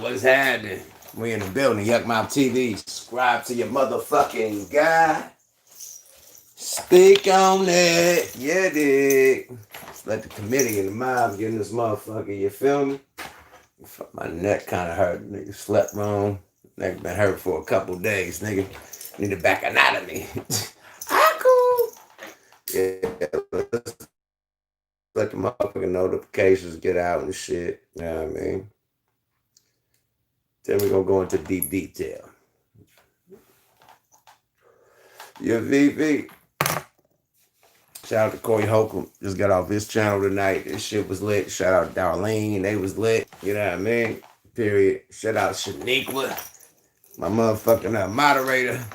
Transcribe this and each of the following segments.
What's happening? We in the building. Yuck Mouth TV. Subscribe to your motherfucking guy. Speak on it. Yeah, dig. Let's let the committee and the mob get in this motherfucker. You feel me? My neck kind of hurt. Nigga slept wrong. Neck been hurt for a couple days. Nigga need a back anatomy. Cool. Yeah, let's let the motherfucking notifications get out and shit. You know what I mean? Then we're going to go into deep detail. Your VV. Shout out to Corey Holcomb. Just got off his channel tonight. This shit was lit. Shout out to Darlene. They was lit. You know what I mean? Period. Shout out to Shaniqua. My motherfucking moderator.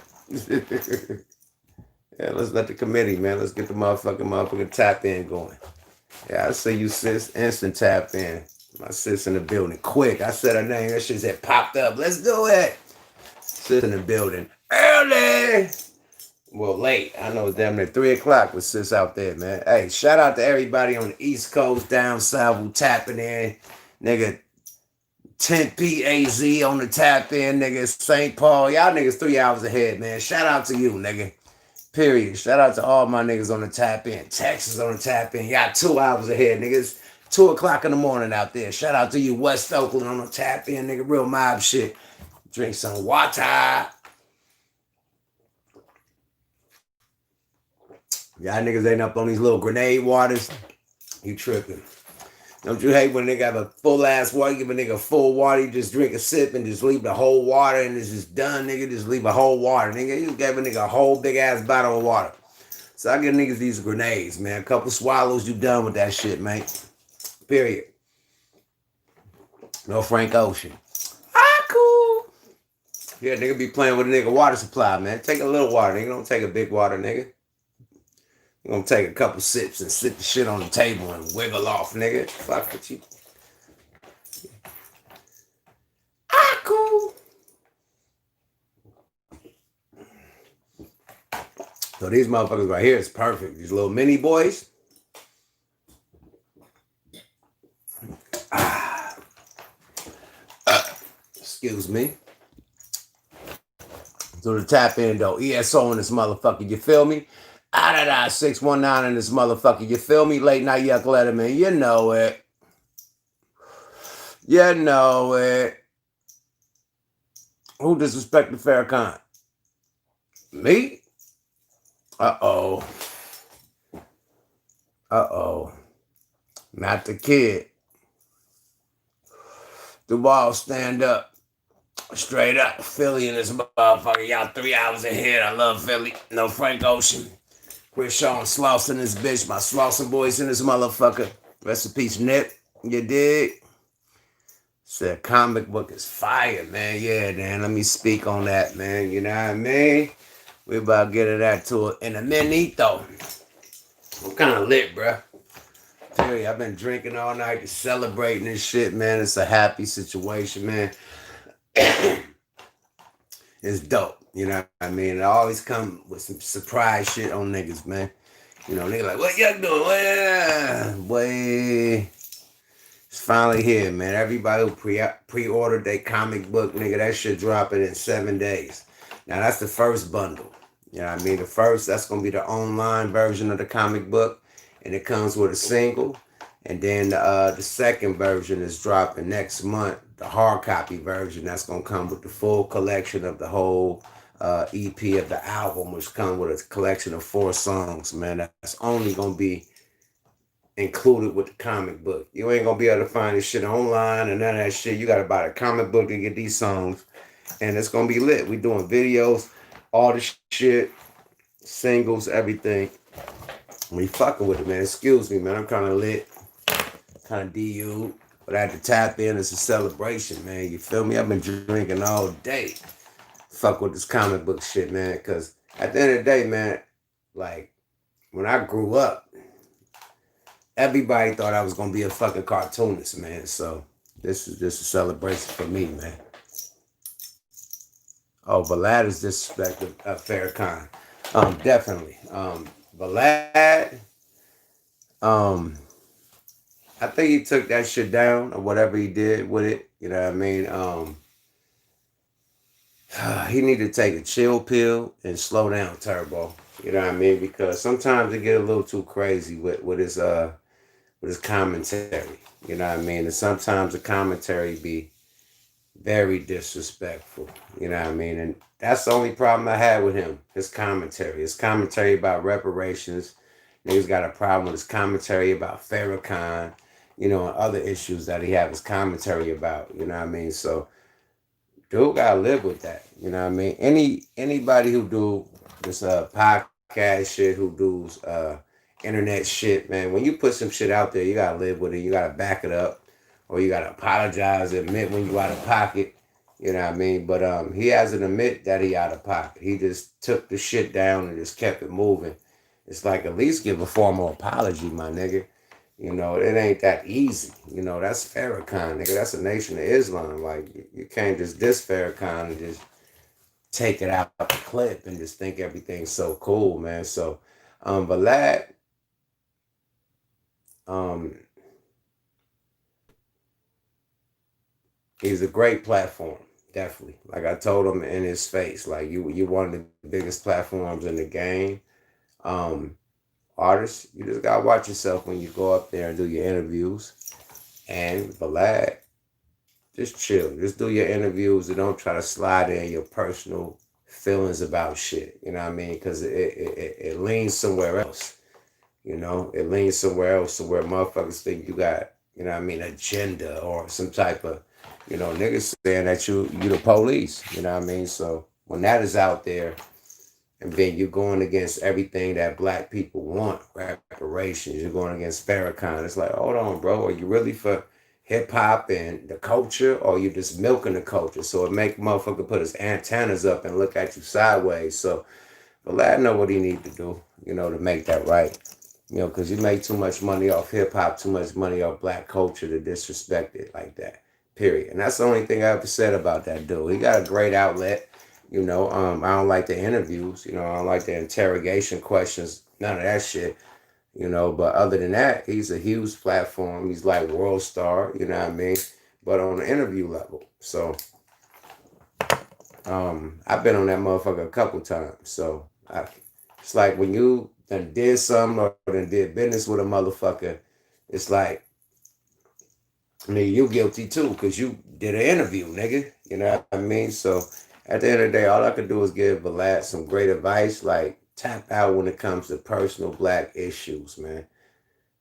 Yeah, let's let the committee, man. Let's get the motherfucking tap in going. Yeah, I see you, sis. Instant tap in. My sis in the building. Quick. I said her name. That shit had popped up. Let's do it. Sis in the building. Early. Well, late. I know it's damn near 3 o'clock with sis out there, man. Hey, shout out to everybody on the East Coast, down south who tapping in. Nigga, 10 PAZ on the tap in, nigga. St. Paul. Y'all niggas 3 hours ahead, man. Shout out to you, nigga. Period. Shout out to all my niggas on the tap in. Texas on the tap in. Y'all 2 hours ahead, niggas. 2 o'clock in the morning out there. Shout out to you, West Oakland on the tap in, nigga. Real mob shit. Drink some water. Y'all niggas ain't up on these little grenade waters. You tripping. Don't you hate when a nigga have a full ass water? Give a nigga full water, you just drink a sip and just leave the whole water and it's just done, nigga. Just leave a whole water, nigga. You gave a nigga a whole big ass bottle of water. So I give niggas these grenades, man. A couple swallows, you done with that shit, mate. Period. No Frank Ocean. Cool. Yeah, nigga be playing with a nigga water supply, man. Take a little water, nigga. Don't take a big water, nigga. You're gonna take a couple sips and sit the shit on the table and wiggle off, nigga. Fuck with you. Cool. So these motherfuckers right here is perfect. These little mini boys. Excuse me. So the tap in though. ESO in this motherfucker, you feel me? 619 in this motherfucker, you feel me? Late night yuck letterman, you know it. You know it. Who disrespected Farrakhan? Me? Uh-oh. Not the kid. The ball stand up. Straight up. Philly in this motherfucker. Y'all 3 hours ahead. I love Philly. No Frank Ocean. Chris Shaw and Sloss in this bitch. My Slauson boys in this motherfucker. Rest in peace, Nip. You dig? Said comic book is fire, man. Yeah, man. Let me speak on that, man. You know what I mean? We about to get to that to it in a minute, though. I'm kind of lit, bruh. Tell you, I've been drinking all night to celebrating this shit, man. It's a happy situation, man. It's dope. You know what I mean? It always come with some surprise shit on niggas, man. You know, niggas like, what y'all doing? Boy, it's finally here, man. Everybody who pre-ordered their comic book, nigga, that shit dropping in 7 days. Now, that's the first bundle. You know what I mean? The first, that's going to be the online version of the comic book. And it comes with a single. And then the second version is dropping next month. The hard copy version, that's going to come with the full collection of the whole EP of the album, which comes with a collection of 4 songs, man. That's only going to be included with the comic book. You ain't going to be able to find this shit online and none of that shit. You got to buy the comic book to get these songs. And it's going to be lit. We doing videos, all the shit, singles, everything. We fucking with it, man. Excuse me, man. I'm kind of lit, kind of DU. But I had to tap in. It's a celebration, man. You feel me? I've been drinking all day. Fuck with this comic book shit, man. Because at the end of the day, man, like, when I grew up, everybody thought I was going to be a fucking cartoonist, man. So this is just a celebration for me, man. Oh, Vlad is disrespected Farrakhan. Definitely. Vlad, I think he took that shit down or whatever he did with it. You know what I mean? He need to take a chill pill and slow down, Turbo. You know what I mean? Because sometimes it get a little too crazy with his commentary. You know what I mean? And sometimes the commentary be very disrespectful. You know what I mean? And that's the only problem I had with him. His commentary. His commentary about reparations. Niggas got a problem with his commentary about Farrakhan, you know, and other issues that he have his commentary about. You know what I mean? So dude gotta live with that. You know what I mean? Anybody who do this podcast shit, who does internet shit, man, when you put some shit out there, you gotta live with it. You gotta back it up, or you gotta apologize, admit when you out of pocket. You know what I mean? But he hasn't admit that he out of pocket. He just took the shit down and just kept it moving. It's like at least give a formal apology, my nigga. You know, it ain't that easy. You know, that's Farrakhan, nigga. That's a nation of Islam. Like, you can't just diss Farrakhan and just take it out of the clip and just think everything's so cool, man. So, Vlad, um, he's a great platform, definitely. Like I told him in his face, like you one of the biggest platforms in the game. Um, Artists, you just gotta watch yourself when you go up there and do your interviews. And Vlad, just chill. Just do your interviews and don't try to slide in your personal feelings about shit. You know what I mean? Because it leans somewhere else. You know, it leans somewhere else to where motherfuckers think you got, you know what I mean, agenda or some type of, you know, niggas saying that you the police. You know what I mean? So when that is out there, and then you're going against everything that black people want, reparations. You're going against Farrakhan. It's like, hold on, bro. Are you really for hip hop and the culture, or you just milking the culture? So it make motherfucker put his antennas up and look at you sideways. So Vlad know what he need to do, you know, to make that right. You know, because you make too much money off hip hop, too much money off black culture to disrespect it like that. Period. And that's the only thing I ever said about that dude. He got a great outlet. You know, I don't like the interviews. You know, I don't like the interrogation questions. None of that shit. You know, but other than that, he's a huge platform. He's like world star. You know what I mean? But on the interview level. So, I've been on that motherfucker a couple times. So it's like when you done did something or done did business with a motherfucker, it's like, nigga, you guilty too, because you did an interview, nigga. You know what I mean? So at the end of the day, all I could do is give Vlad some great advice, like tap out when it comes to personal black issues, man.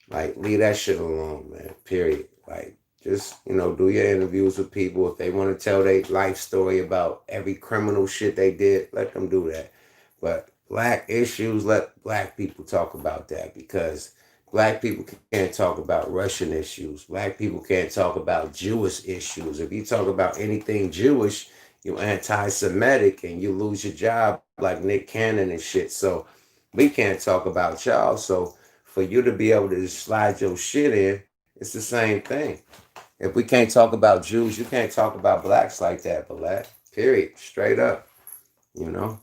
Like, leave that shit alone, man. Period. Like, just, you know, do your interviews with people. If they want to tell their life story about every criminal shit they did, let them do that. But black issues, let black people talk about that, because black people can't talk about Russian issues. Black people can't talk about Jewish issues. If you talk about anything Jewish, you're anti-Semitic and you lose your job like Nick Cannon and shit. So we can't talk about y'all. So for you to be able to just slide your shit in, it's the same thing. If we can't talk about Jews, you can't talk about blacks like that, Black. Period. Straight up. You know?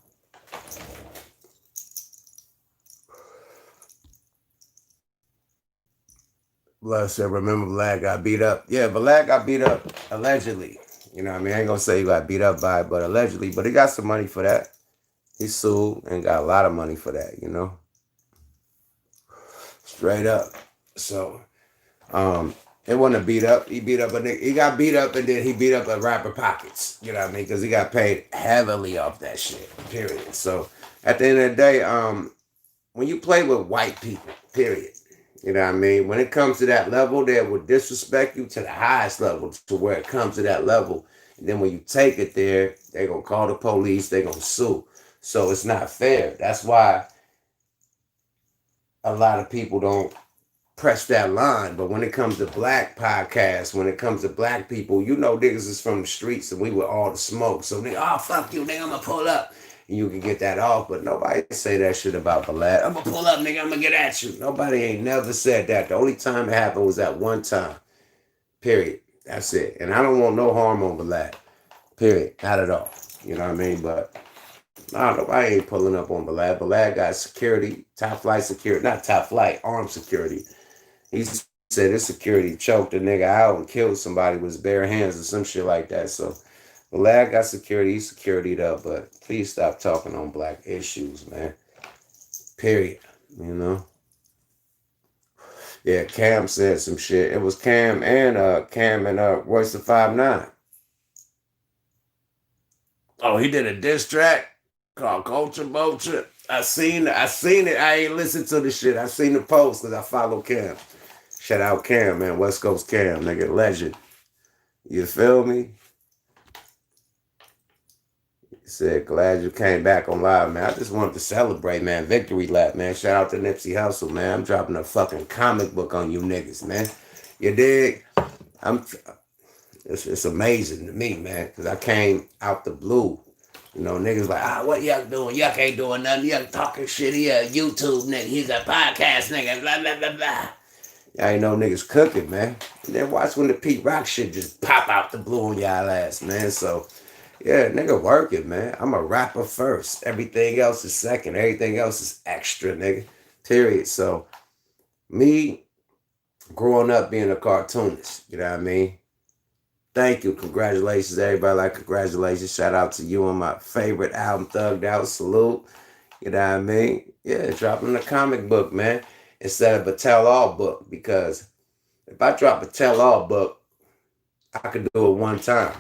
Blood said, remember Black got beat up. Yeah, Black got beat up, allegedly. You know what I mean? I ain't gonna say he got beat up by it, but allegedly. But he got some money for that. He sued and got a lot of money for that, you know? Straight up. So, it wasn't a beat up. He beat up a nigga. He got beat up and then he beat up a rapper pockets. You know what I mean? Because he got paid heavily off that shit. Period. So at the end of the day, when you play with white people, period. You know what I mean? When it comes to that level, they will disrespect you to the highest level, to where it comes to that level. And then when you take it there, they're gonna call the police, they're gonna sue. So it's not fair. That's why a lot of people don't press that line. But when it comes to black podcasts, when it comes to black people, you know, niggas is from the streets and we with all the smoke. So they, oh, fuck you, nigga, I'm gonna pull up. And you can get that off, but nobody say that shit about Vlad. I'm gonna pull up, nigga, I'm gonna get at you. Nobody ain't never said that. The only time it happened was that one time. Period. That's it. And I don't want no harm on Vlad. Period. Not at all. You know what I mean? But nah, nobody ain't pulling up on Vlad. Vlad got security, top flight security, not top flight, armed security. He's said his security choked a nigga out and killed somebody with his bare hands or some shit like that. So the lad got security, he's securityed up, but please stop talking on black issues, man. Period. You know? Yeah, Cam said some shit. It was Cam and Royce the 5'9". Oh, he did a diss track called Culture Vulture. I seen it. I ain't listened to the shit. I seen the post because I follow Cam. Shout out Cam, man. West Coast Cam, nigga, legend. You feel me? He said, glad you came back on live, man. I just wanted to celebrate, man. Victory lap, man. Shout out to Nipsey Hussle, man. I'm dropping a fucking comic book on you niggas, man. You dig? It's amazing to me, man, because I came out the blue. You know, niggas like, what YUK doing? YUK ain't doing nothing. YUK talking shit. He a YouTube nigga. He's a podcast nigga. Blah, blah, blah, blah. Y'all ain't no niggas cooking, man. And then watch when the Pete Rock shit just pop out the blue on y'all ass, man. So, yeah, nigga working, man. I'm a rapper first. Everything else is second. Everything else is extra, nigga. Period. So, me growing up being a cartoonist, you know what I mean? Thank you. Congratulations, everybody. Like, congratulations. Shout out to you on my favorite album, Thugged Out. Salute. You know what I mean? Yeah, dropping a comic book, man, instead of a tell-all book. Because if I drop a tell-all book, I could do it one time.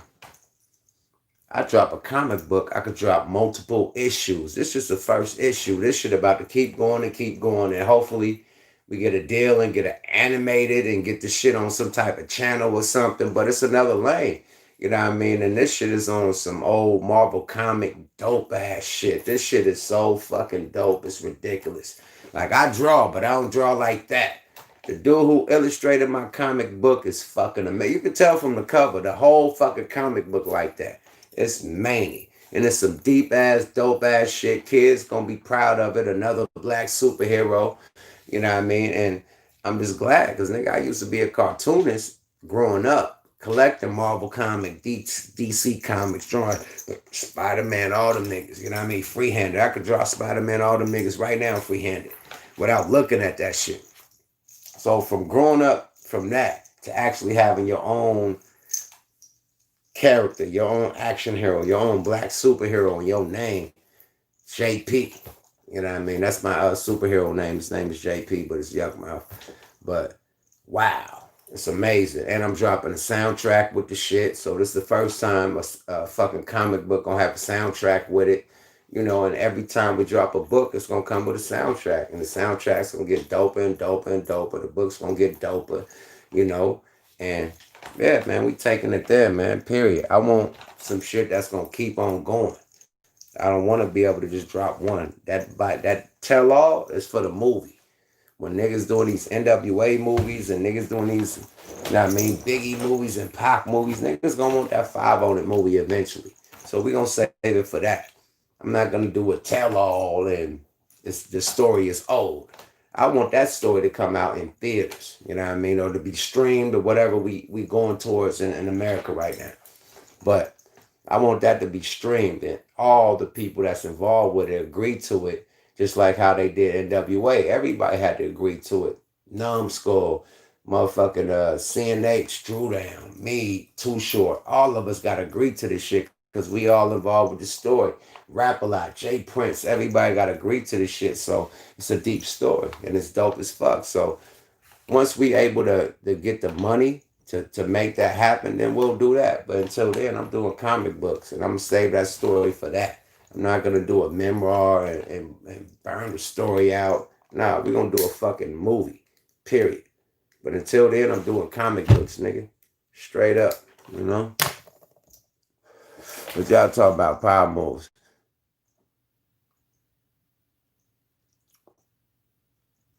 I drop a comic book, I could drop multiple issues. This is the first issue. This shit about to keep going and keep going. And hopefully we get a deal and get it animated and get the shit on some type of channel or something. But it's another lane. You know what I mean? And this shit is on some old Marvel comic dope ass shit. This shit is so fucking dope. It's ridiculous. Like, I draw, but I don't draw like that. The dude who illustrated my comic book is fucking amazing. You can tell from the cover, the whole fucking comic book like that. It's many. And it's some deep ass, dope ass shit. Kids gonna be proud of it. Another black superhero. You know what I mean? And I'm just glad because, nigga, I used to be a cartoonist growing up, collecting Marvel comic, DC comics, drawing Spider-Man, all them niggas. You know what I mean? Freehanded. I could draw Spider-Man, all them niggas right now freehanded without looking at that shit. So from growing up from that to actually having your own character, your own action hero, your own black superhero in your name, JP. You know what I mean? That's my superhero name. His name is JP, but it's Yuck Mouth. But wow, it's amazing. And I'm dropping a soundtrack with the shit. So this is the first time a fucking comic book gonna have a soundtrack with it. You know, and every time we drop a book, it's gonna come with a soundtrack. And the soundtrack's gonna get doper and doper and doper. The book's gonna get doper, you know. And yeah, man, we taking it there, man, period. I want some shit that's gonna keep on going. I don't want to be able to just drop one. That tell-all is for the movie. When niggas doing these NWA movies and niggas doing these, you know what I mean, Biggie movies and Pac movies, niggas gonna want that 5 on it movie eventually. So we gonna save it for that. I'm not gonna do a tell-all and the story is old. I want that story to come out in theaters, you know what I mean, or to be streamed or whatever we going towards in America right now. But I want that to be streamed and all the people that's involved with it agree to it, just like how they did NWA. Everybody had to agree to it. Numbskull, motherfucking CNH, Drew Down, me, Too Short. All of us got to agree to this shit because we all involved with the story. Rap a lot, Jay Prince, everybody got to agree to this shit. So it's a deep story and it's dope as fuck. So once we able to get the money to make that happen, then we'll do that. But until then, I'm doing comic books and I'm going to save that story for that. I'm not going to do a memoir and burn the story out. Nah, we're going to do a fucking movie, period. But until then, I'm doing comic books, nigga. Straight up, you know? But y'all talk about power moves.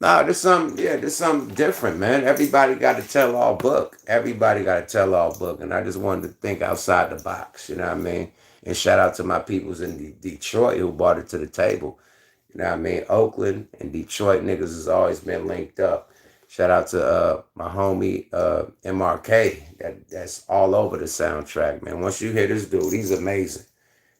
Nah, there's something different, man. Everybody got a tell-all book. Everybody got a tell-all book. And I just wanted to think outside the box, you know what I mean? And shout out to my peoples in Detroit who brought it to the table. You know what I mean? Oakland and Detroit niggas has always been linked up. Shout out to my homie MRK. That's all over the soundtrack, man. Once you hear this dude, he's amazing.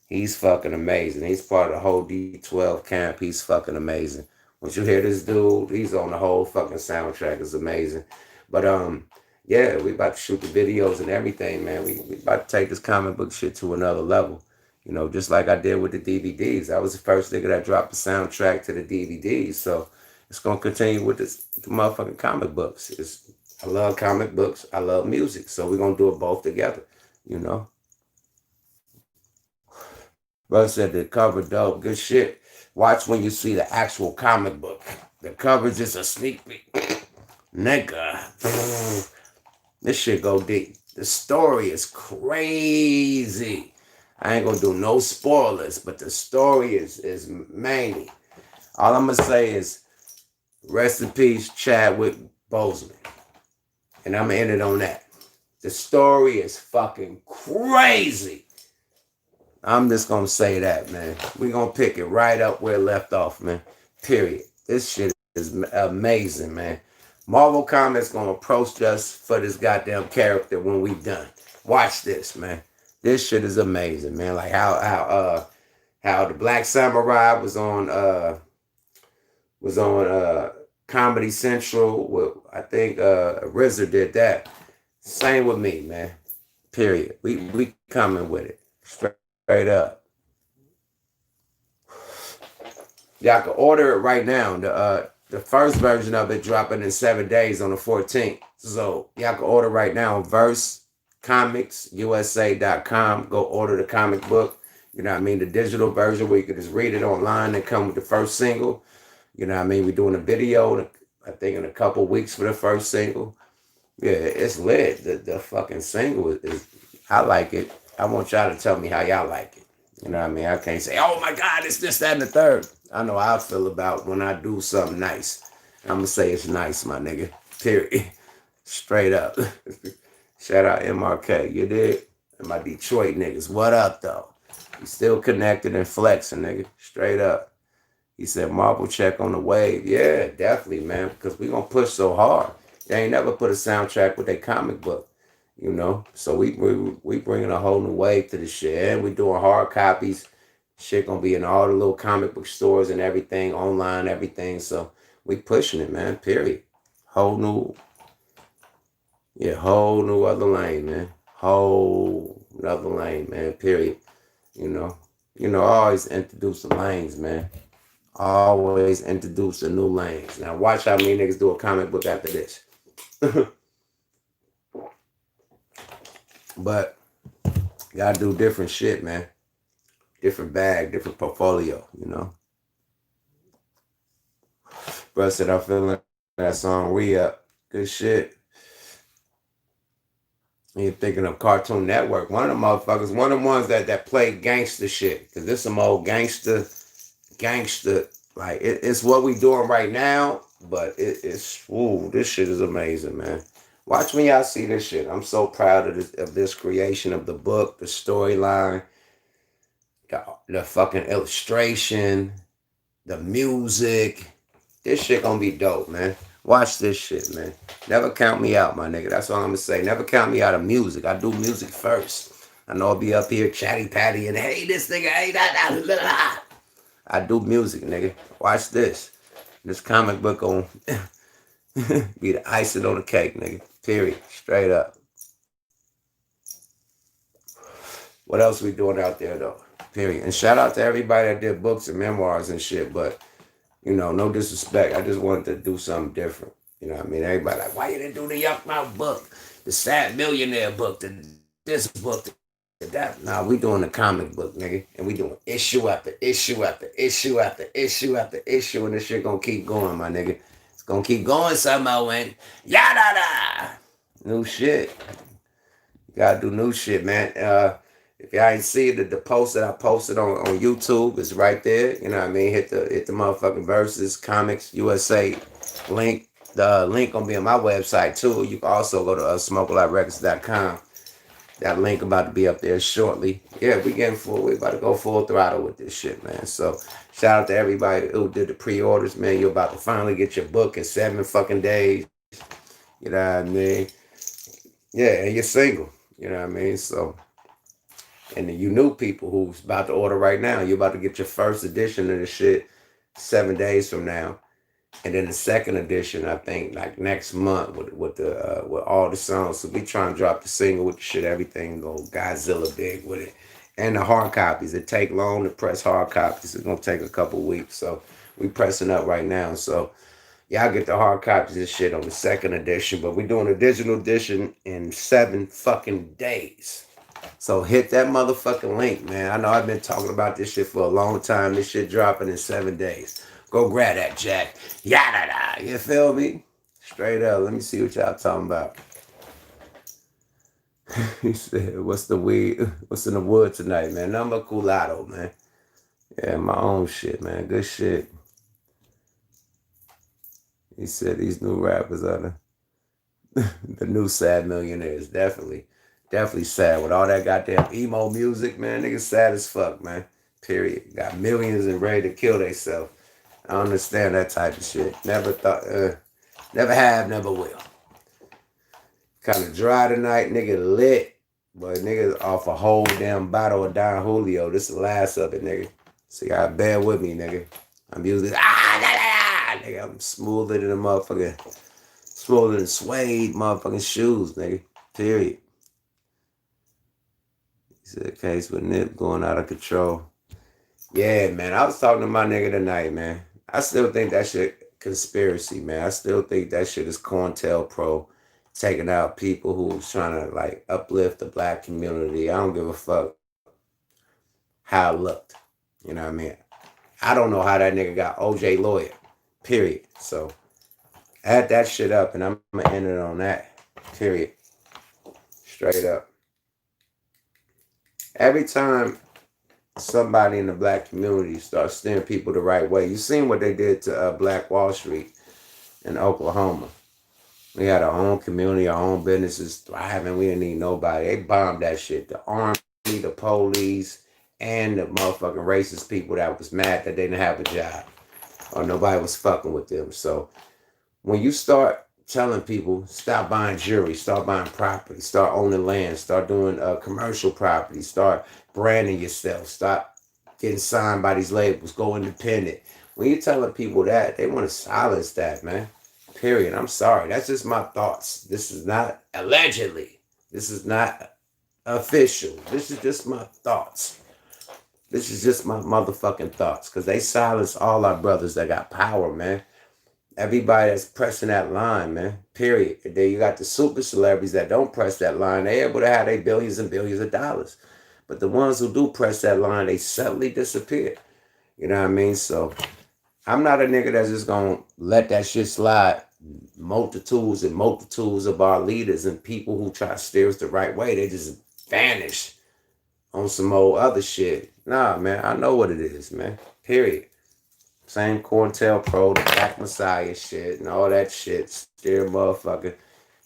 He's fucking amazing. He's part of the whole D12 camp. He's fucking amazing. Once you hear this dude, he's on the whole fucking soundtrack. It's amazing. But yeah, we about to shoot the videos and everything, man. We about to take this comic book shit to another level. You know, just like I did with the DVDs. I was the first nigga that dropped the soundtrack to the DVDs. So it's gonna continue with the motherfucking comic books. I love comic books. I love music. So we're gonna do it both together, you know. Brother said the cover dope. Good shit. Watch when you see the actual comic book. The cover's just a sneak peek. Nigga. This shit go deep. The story is crazy. I ain't gonna do no spoilers, but the story is mangy. All I'm gonna say is rest in peace, Chadwick Boseman. And I'm gonna end it on that. The story is fucking crazy. I'm just gonna say that, man. We're gonna pick it right up where it left off, man. Period. This shit is amazing, man. Marvel Comics gonna approach us for this goddamn character when we done. Watch this, man. This shit is amazing, man. Like how the Black Samurai was on Comedy Central. With, I think RZA did that. Same with me, man. Period. We coming with it. Straight up. Y'all can order it right now. The first version of it dropping in 7 days on the 14th. So y'all can order right now on VerseComicsUSA.com. Go order the comic book. You know what I mean? The digital version where you can just read it online and come with the first single. You know what I mean? We're doing a video, I think, in a couple weeks for the first single. Yeah, it's lit. The fucking single is, I like it. I want y'all to tell me how y'all like it. You know what I mean? I can't say, oh my God, it's this, that, and the third. I know how I feel about when I do something nice. I'm going to say it's nice, my nigga. Period. Straight up. Shout out MRK. You did? And my Detroit niggas. What up, though? We still connected and flexing, nigga. Straight up. He said, Marvel check on the wave. Yeah, definitely, man. Because we going to push so hard. They ain't never put a soundtrack with their comic book. You know, so we bringing a whole new wave to the shit, and we doing hard copies. Shit gonna be in all the little comic book stores and everything, online, everything. So we pushing it, man. Period. Whole new other lane, man. Whole other lane, man. Period. You know, I always introduce the lanes, man. Always introduce the new lanes. Now watch how many niggas do a comic book after this. But gotta do different shit, man. Different bag, different portfolio, you know. Bro said I'm feeling that song re-up. Good shit. And you're thinking of Cartoon Network. One of the motherfuckers, one of the ones that play gangster shit. Cause this some old gangster. Like it's what we doing right now, but it's this shit is amazing, man. Watch when y'all see this shit. I'm so proud of this creation of the book, the storyline, the fucking illustration, the music. This shit gonna be dope, man. Watch this shit, man. Never count me out, my nigga. That's all I'm gonna say. Never count me out of music. I do music first. I know I'll be up here chatty patty and hey, this nigga, hey, that. I do music, nigga. Watch this. This comic book on be the icing on the cake, nigga. Period. Straight up. What else we doing out there, though? Period. And shout out to everybody that did books and memoirs and shit, but, you know, no disrespect. I just wanted to do something different. You know what I mean? Everybody like, why you didn't do the YUK Mouth book, the Sad Millionaire book, this book, that? Nah, we doing the comic book, nigga. And we doing issue after issue after issue after issue after issue, and this shit gonna keep going, my nigga. It's gonna keep going somehow, and yada. New shit. You gotta do new shit, man. If y'all ain't see the post that I posted on YouTube, it's right there. You know what I mean? Hit the motherfucking Versus Comics USA link. The link gonna be on my website too. You can also go to smokelightrecords.com. That link about to be up there shortly. Yeah, we about to go full throttle with this shit, man. So shout out to everybody who did the pre-orders, man. You're about to finally get your book in 7 fucking days. You know what I mean? Yeah, and you're single. You know what I mean? So, and you new people who's about to order right now, you're about to get your first edition of the shit 7 days from now. And then the second edition, I think, like next month with all the songs. So we trying to drop the single with the shit, everything go Godzilla big with it. And the hard copies. It take long to press hard copies. It's gonna take a couple weeks. So we pressing up right now. So y'all get the hard copies and shit on the second edition. But we doing a digital edition in 7 fucking days. So hit that motherfucking link, man. I know I've been talking about this shit for a long time. This shit dropping in 7 days. Go grab that, Jack. Yada da. You feel me? Straight up. Let me see what y'all talking about. He said, "What's the weed? What's in the wood tonight, man? Nothing but culado, man. Yeah, my own shit, man. Good shit." He said these new rappers are the new sad millionaires. Definitely. Definitely sad with all that goddamn emo music, man. Niggas sad as fuck, man. Period. Got millions and ready to kill themselves. I don't understand that type of shit. Never thought, never have, never will. Kind of dry tonight, nigga lit. But niggas off a whole damn bottle of Don Julio. This is the last of it, nigga. So you gotta bear with me, nigga. I'm using nigga. I'm smoother than a motherfucker. Smoother than suede motherfucking shoes, nigga. Period. He said, case with Nip going out of control. Yeah, man. I was talking to my nigga tonight, man. I still think that shit conspiracy, man. I still think that shit is COINTELPRO taking out people who's trying to like uplift the black community. I don't give a fuck how it looked. You know what I mean? I don't know how that nigga got OJ lawyer. Period. So add that shit up and I'm gonna end it on that. Period. Straight up. Every time somebody in the black community starts steering people the right way, you seen what they did to Black Wall Street in Oklahoma. We had our own community, our own businesses thriving. We didn't need nobody. They bombed that shit. The army, the police, and the motherfucking racist people that was mad that they didn't have a job or nobody was fucking with them. So when you start telling people, stop buying jewelry, start buying property, start owning land, start doing commercial property, start branding yourself, stop getting signed by these labels, go independent. When you're telling people that, they want to silence that, man. Period. I'm sorry. That's just my thoughts. This is not allegedly. This is not official. This is just my thoughts. This is just my motherfucking thoughts. Because they silence all our brothers that got power, man. Everybody that's pressing that line, man. Period. And then you got the super celebrities that don't press that line. They're able to have their billions and billions of dollars. But the ones who do press that line, they suddenly disappear. You know what I mean? So I'm not a nigga that's just gonna let that shit slide. Multitudes and multitudes of our leaders and people who try to steer us the right way, they just vanish on some old other shit. Nah, man, I know what it is, man. Period. Same COINTELPRO, the Black Messiah shit, and all that shit. Steer motherfucker.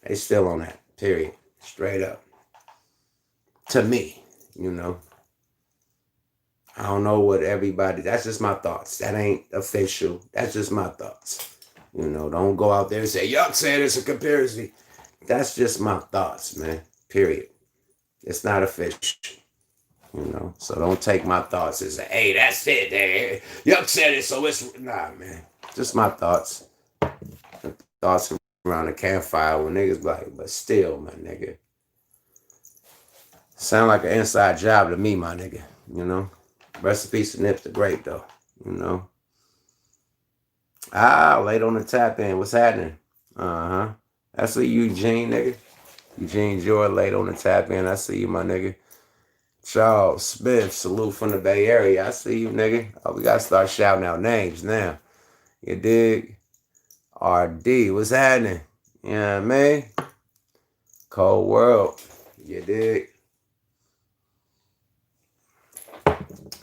They still on that. Period. Straight up. To me, you know. I don't know what everybody, that's just my thoughts. That ain't official. That's just my thoughts. You know, don't go out there and say, YUK said it's a conspiracy. That's just my thoughts, man. Period. It's not official. You know, so don't take my thoughts as, hey, that's it. Hey, YUK said it, so it's, nah, man. Just my thoughts. The thoughts around the campfire when niggas like, but still, my nigga. Sound like an inside job to me, my nigga. You know? Rest in peace to Nip the Great, though. You know? Late on the tap in. What's happening? Uh-huh. I see you, Eugene, nigga. Eugene Joy, late on the tap in. I see you, my nigga. Charles Smith, salute from the Bay Area. I see you, nigga. Oh, we gotta start shouting out names now. You dig? RD, what's happening? You know what I mean? Cold world. You dig?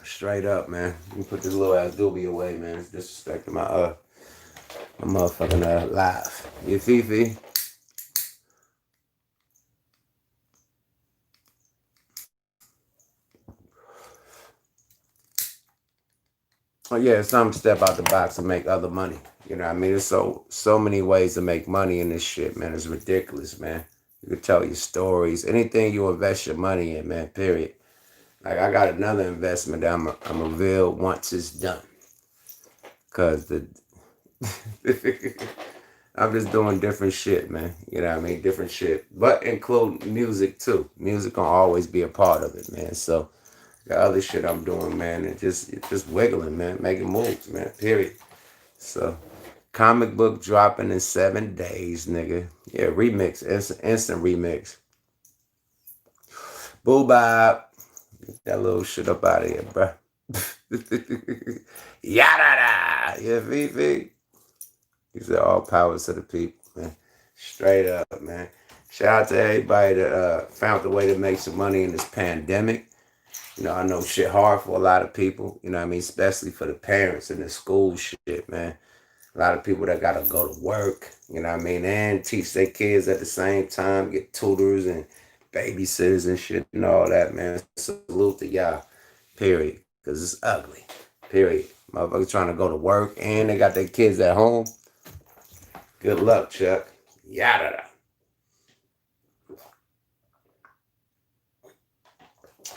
Straight up, man. Let me put this little ass doobie away, man. It's disrespecting my motherfucking life. You Fifi? Oh yeah, it's time to step out the box and make other money. You know what I mean? There's so many ways to make money in this shit, man. It's ridiculous, man. You can tell your stories. Anything you invest your money in, man, period. Like I got another investment that I'm gonna reveal once it's done. Cause I'm just doing different shit, man. You know what I mean? Different shit. But include music too. Music gonna always be a part of it, man. So the other shit I'm doing, man, it's just wiggling, man, making moves, man. Period. So comic book dropping in 7 days, nigga. Yeah, remix, instant remix. Boo bop. Get that little shit up out of here, bro. Yada da. Yeah, VV. He said all power to the people, man. Straight up, man. Shout out to everybody that found the way to make some money in this pandemic. You know, I know shit hard for a lot of people, you know what I mean? Especially for the parents and the school shit, man. A lot of people that gotta go to work, you know what I mean, and teach their kids at the same time, get tutors and babysitters and shit and all that, man. Salute to y'all, period. Because it's ugly, period. Motherfuckers trying to go to work and they got their kids at home. Good luck, Chuck. Yada.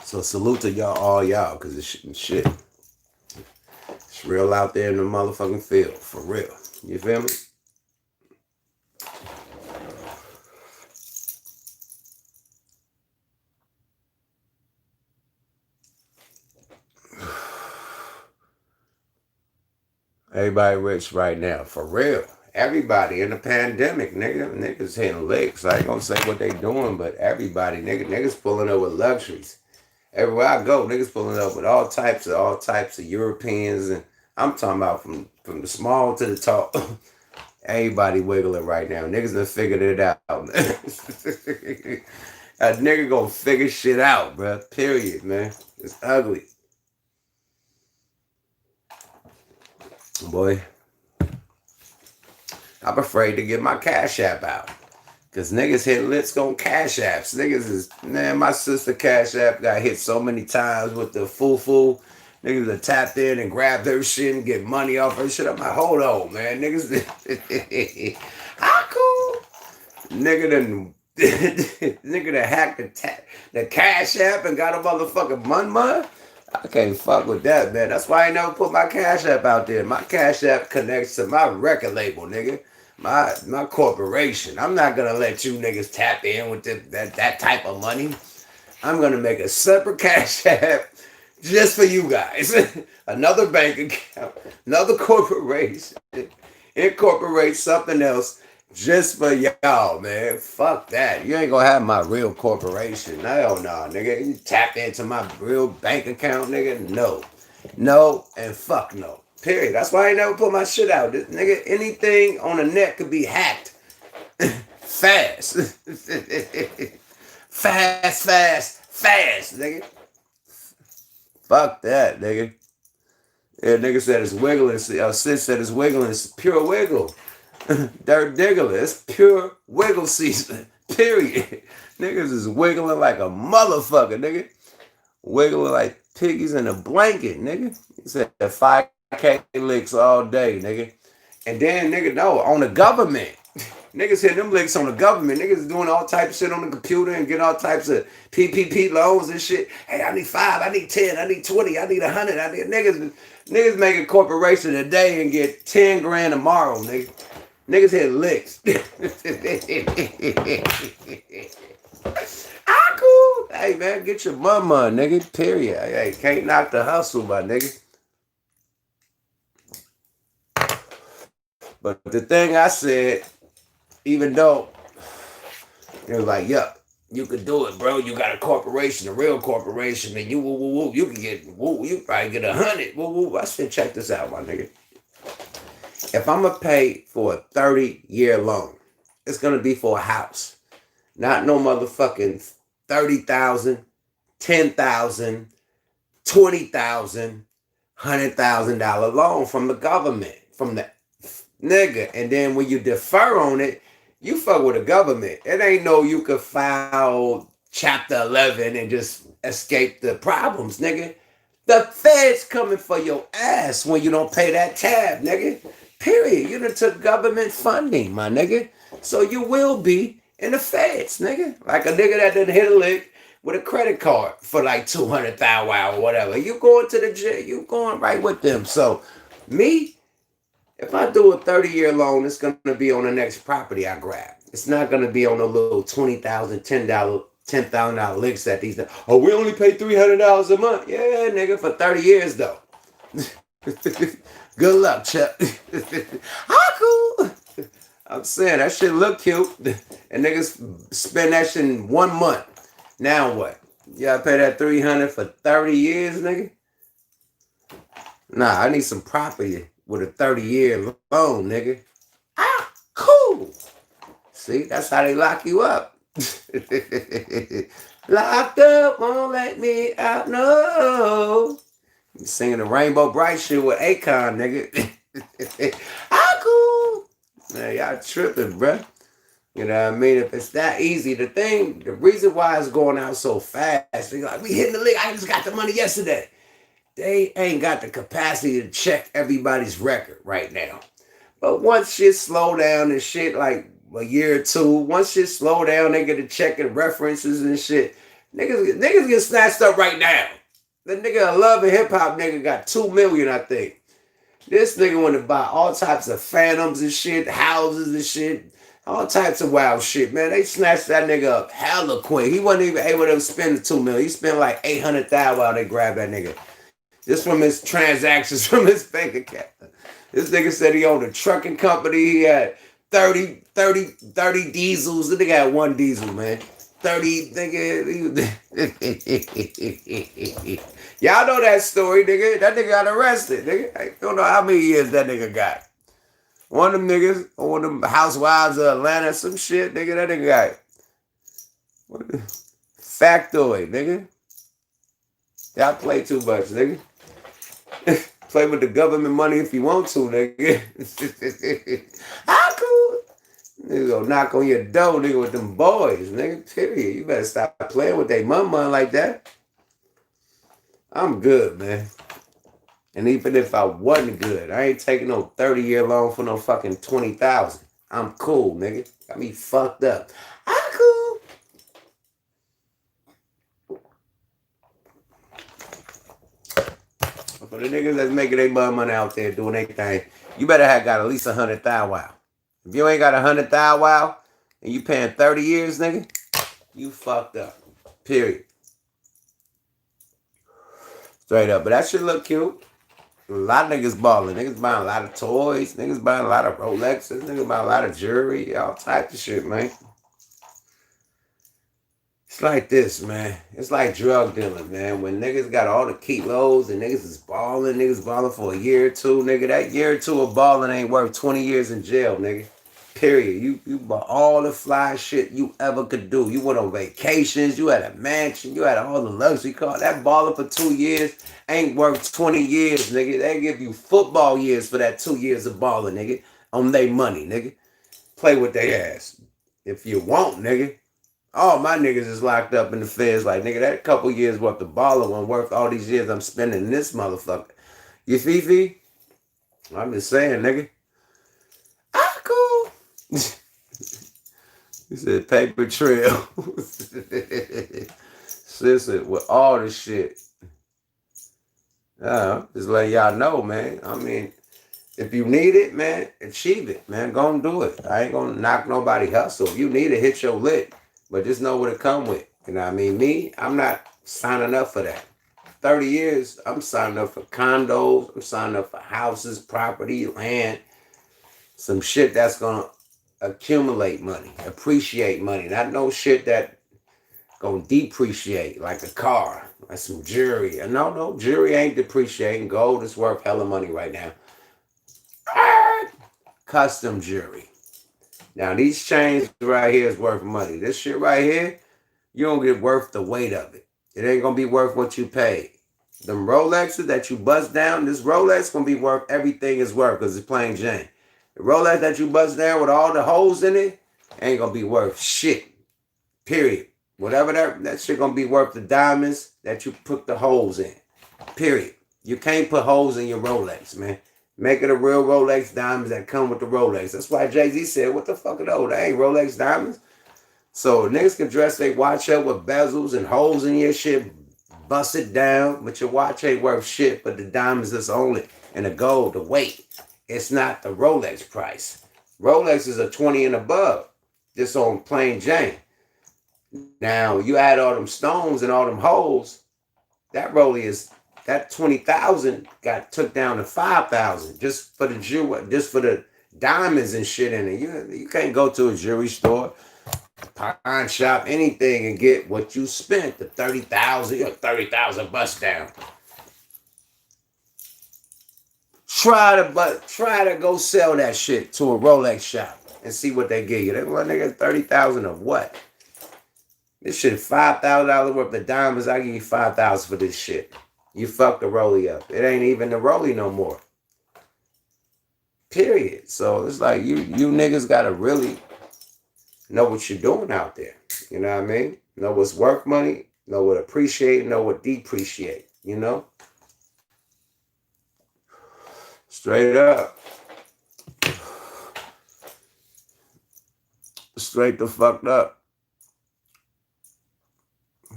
So salute to y'all, all y'all, because it's shit. It's real out there in the motherfucking field, for real. You feel me? Everybody rich right now, for real. Everybody in the pandemic, niggas hitting licks. I ain't gonna say what they doing, but everybody, niggas pulling up with luxuries. Everywhere I go, niggas pulling up with all types of Europeans, and I'm talking about from the small to the tall. Everybody wiggling right now. Niggas done figured it out. A nigga gonna figure shit out, bro. Period, man. It's ugly. Boy, I'm afraid to get my Cash App out. Cause niggas hit licks on Cash Apps. Niggas is, man, my sister Cash App got hit so many times with the foo-foo. Niggas that tapped in and grabbed her shit and get money off her shit. I'm like, hold on, man. Niggas, how cool? Nigga done, nigga that hacked the Cash App and got a motherfucking mun. I can't fuck with that, man. That's why I never put my Cash App out there. My Cash App connects to my record label, nigga. My corporation. I'm not gonna let you niggas tap in with that type of money. I'm gonna make a separate Cash App just for you guys. Another bank account, another corporation. Incorporate something else just for y'all, man. Fuck that. You ain't gonna have my real corporation. Hell no, nigga. You tap into my real bank account, nigga. No. No and fuck no. Period. That's why I ain't never put my shit out. This, nigga, anything on the net could be hacked. Fast. Fast, nigga. Fuck that, nigga. Yeah, nigga said it's wiggling. Sis said it's wiggling. It's pure wiggle. Dirt diggler. It's pure wiggle season. Period. Niggas is wiggling like a motherfucker, nigga. Wiggling like piggies in a blanket, nigga. He said 5K licks all day, nigga. And then, nigga, no, on the government. Niggas hit them licks on the government. Niggas doing all types of shit on the computer and getting all types of PPP loans and shit. Hey, I need 5, I need 10, I need 20, I need 100. I need niggas make a corporation today and get 10 grand tomorrow, nigga. Niggas hit licks. Cool. Hey, man, get your mama, nigga. Period. Hey, can't knock the hustle, my nigga. But the thing I said, even though it was like, yup, you could do it, bro. You got a corporation, a real corporation, and you can get, you probably get 100. I said, check this out, my nigga. If I'm gonna pay for a 30-year loan, it's gonna be for a house, not no motherfucking 30,000, 10,000, 20,000, $100,000 loan from the government, from the nigga. And then when you defer on it, you fuck with the government. It ain't no you could file Chapter 11 and just escape the problems, nigga. The Fed's coming for your ass when you don't pay that tab, nigga. Period. You done took government funding, my nigga. So you will be in the Feds, nigga. Like a nigga that done hit a lick with a credit card for like 200,000 or whatever. You going to the jail. You going right with them. So me, If I do a 30-year loan, it's gonna be on the next property I grab. It's not gonna be on a little $20,000, $10,000 licks that these. Oh, we only pay $300 a month. Yeah, nigga, for 30 years though. Good luck, Chuck. How cool. I'm saying that shit look cute, and niggas spend that shit in 1 month. Now what? You gotta pay that 300 for 30 years, nigga? Nah, I need some property with a 30-year loan, nigga. Ah, cool. See, that's how they lock you up. Locked up, won't let me out, no. You singing the Rainbow Bright shit with Akon, nigga. Ah, cool. Man, y'all tripping, bruh. You know what I mean? If it's that easy, the reason why it's going out so fast, they like, we hitting the lick, I just got the money yesterday. They ain't got the capacity to check everybody's record right now. But once shit slow down and shit, like a year or two, once shit slow down, they get to checking references and shit. Niggas get snatched up right now. The nigga Love and Hip Hop nigga got 2 million, I think. This nigga want to buy all types of phantoms and shit, houses and shit, all types of wild shit, man. They snatched that nigga up hella quick. He wasn't even able to spend the 2 million. He spent like 800,000 while they grabbed that nigga. This from his transactions from his bank account. This nigga said he owned a trucking company. He had 30 diesels. The nigga had 1 diesel, man. 30, nigga. Y'all know that story, nigga. That nigga got arrested, nigga. I don't know how many years that nigga got. One of them niggas, one of them housewives of Atlanta, some shit, nigga. That nigga got factoid, nigga. Y'all play too much, nigga. Play with the government money if you want to, nigga. How cool? Nigga go knock on your door, nigga, with them boys, nigga. Period. You better stop playing with their mama like that. I'm good, man. And even if I wasn't good, I ain't taking no 30-year loan for no fucking 20,000. I'm cool, nigga. Got me fucked up. I'm cool. For the niggas that's making their money out there doing their thing, you better have got at least 100,000 wow. If you ain't got 100,000 wow and you paying 30 years, nigga, you fucked up. Period. Straight up. But that shit look cute. A lot of niggas balling. Niggas buying a lot of toys. Niggas buying a lot of Rolexes. Niggas buying a lot of jewelry. All types of shit, man. It's like this, man. It's like drug dealing, man. When niggas got all the kilos and niggas is balling for a year or two, nigga. That year or two of balling ain't worth 20 years in jail, nigga. Period. You bought all the fly shit you ever could do. You went on vacations. You had a mansion. You had all the luxury car. That balling for 2 years ain't worth 20 years, nigga. They give you football years for that 2 years of balling, nigga. On their money, nigga. Play with their ass. If you want, nigga. All my niggas is locked up in the feds. Like, nigga, that couple years worth of balling wasn't worth all these years I'm spending in this motherfucker. You fee? I'm just saying, nigga. Ah, cool. He said paper trail. Sister, with all the shit. Just letting y'all know, man. I mean, if you need it, man, achieve it, man. Go and do it. I ain't gonna knock nobody hustle. If you need it, hit your lick. But just know what it come with. You know what I mean? Me, I'm not signing up for that. 30 years, I'm signing up for condos. I'm signing up for houses, property, land. Some shit that's going to accumulate money, appreciate money. Not no shit that going to depreciate like a car, like some jewelry. No, jewelry ain't depreciating. Gold is worth hella money right now. Custom jewelry. Now, these chains right here is worth money. This shit right here, you don't get worth the weight of it. It ain't going to be worth what you paid. Them Rolexes that you bust down, this Rolex going to be worth everything it's worth because it's plain Jane. The Rolex that you bust down with all the holes in it ain't going to be worth shit. Period. Whatever that shit going to be worth the diamonds that you put the holes in. Period. You can't put holes in your Rolex, man. Make it a real Rolex diamonds that come with the Rolex. That's why Jay-Z said, what the fuck are those? They ain't Rolex diamonds. So niggas can dress their watch up with bezels and holes in your shit, bust it down, but your watch ain't worth shit, but the diamonds that's on it and the gold, the weight. It's not the Rolex price. Rolex is a 20 and above, just on plain Jane. Now you add all them stones and all them holes, that Rollie is that 20,000 got took down to 5,000 just for the jewel, just for the diamonds and shit in it. You can't go to a jewelry store, pawn shop, anything and get what you spent. The 30,000, 30,000 bust down. Try to go sell that shit to a Rolex shop and see what they give you. They want nigga 30,000 of what? This shit $5,000 worth of diamonds. I give you 5,000 for this shit. You fucked the Rollie up. It ain't even the Rollie no more. Period. So it's like you niggas gotta really know what you're doing out there. You know what I mean? Know what's worth money. Know what appreciate. Know what depreciate. You know? Straight up. Straight the fucked up.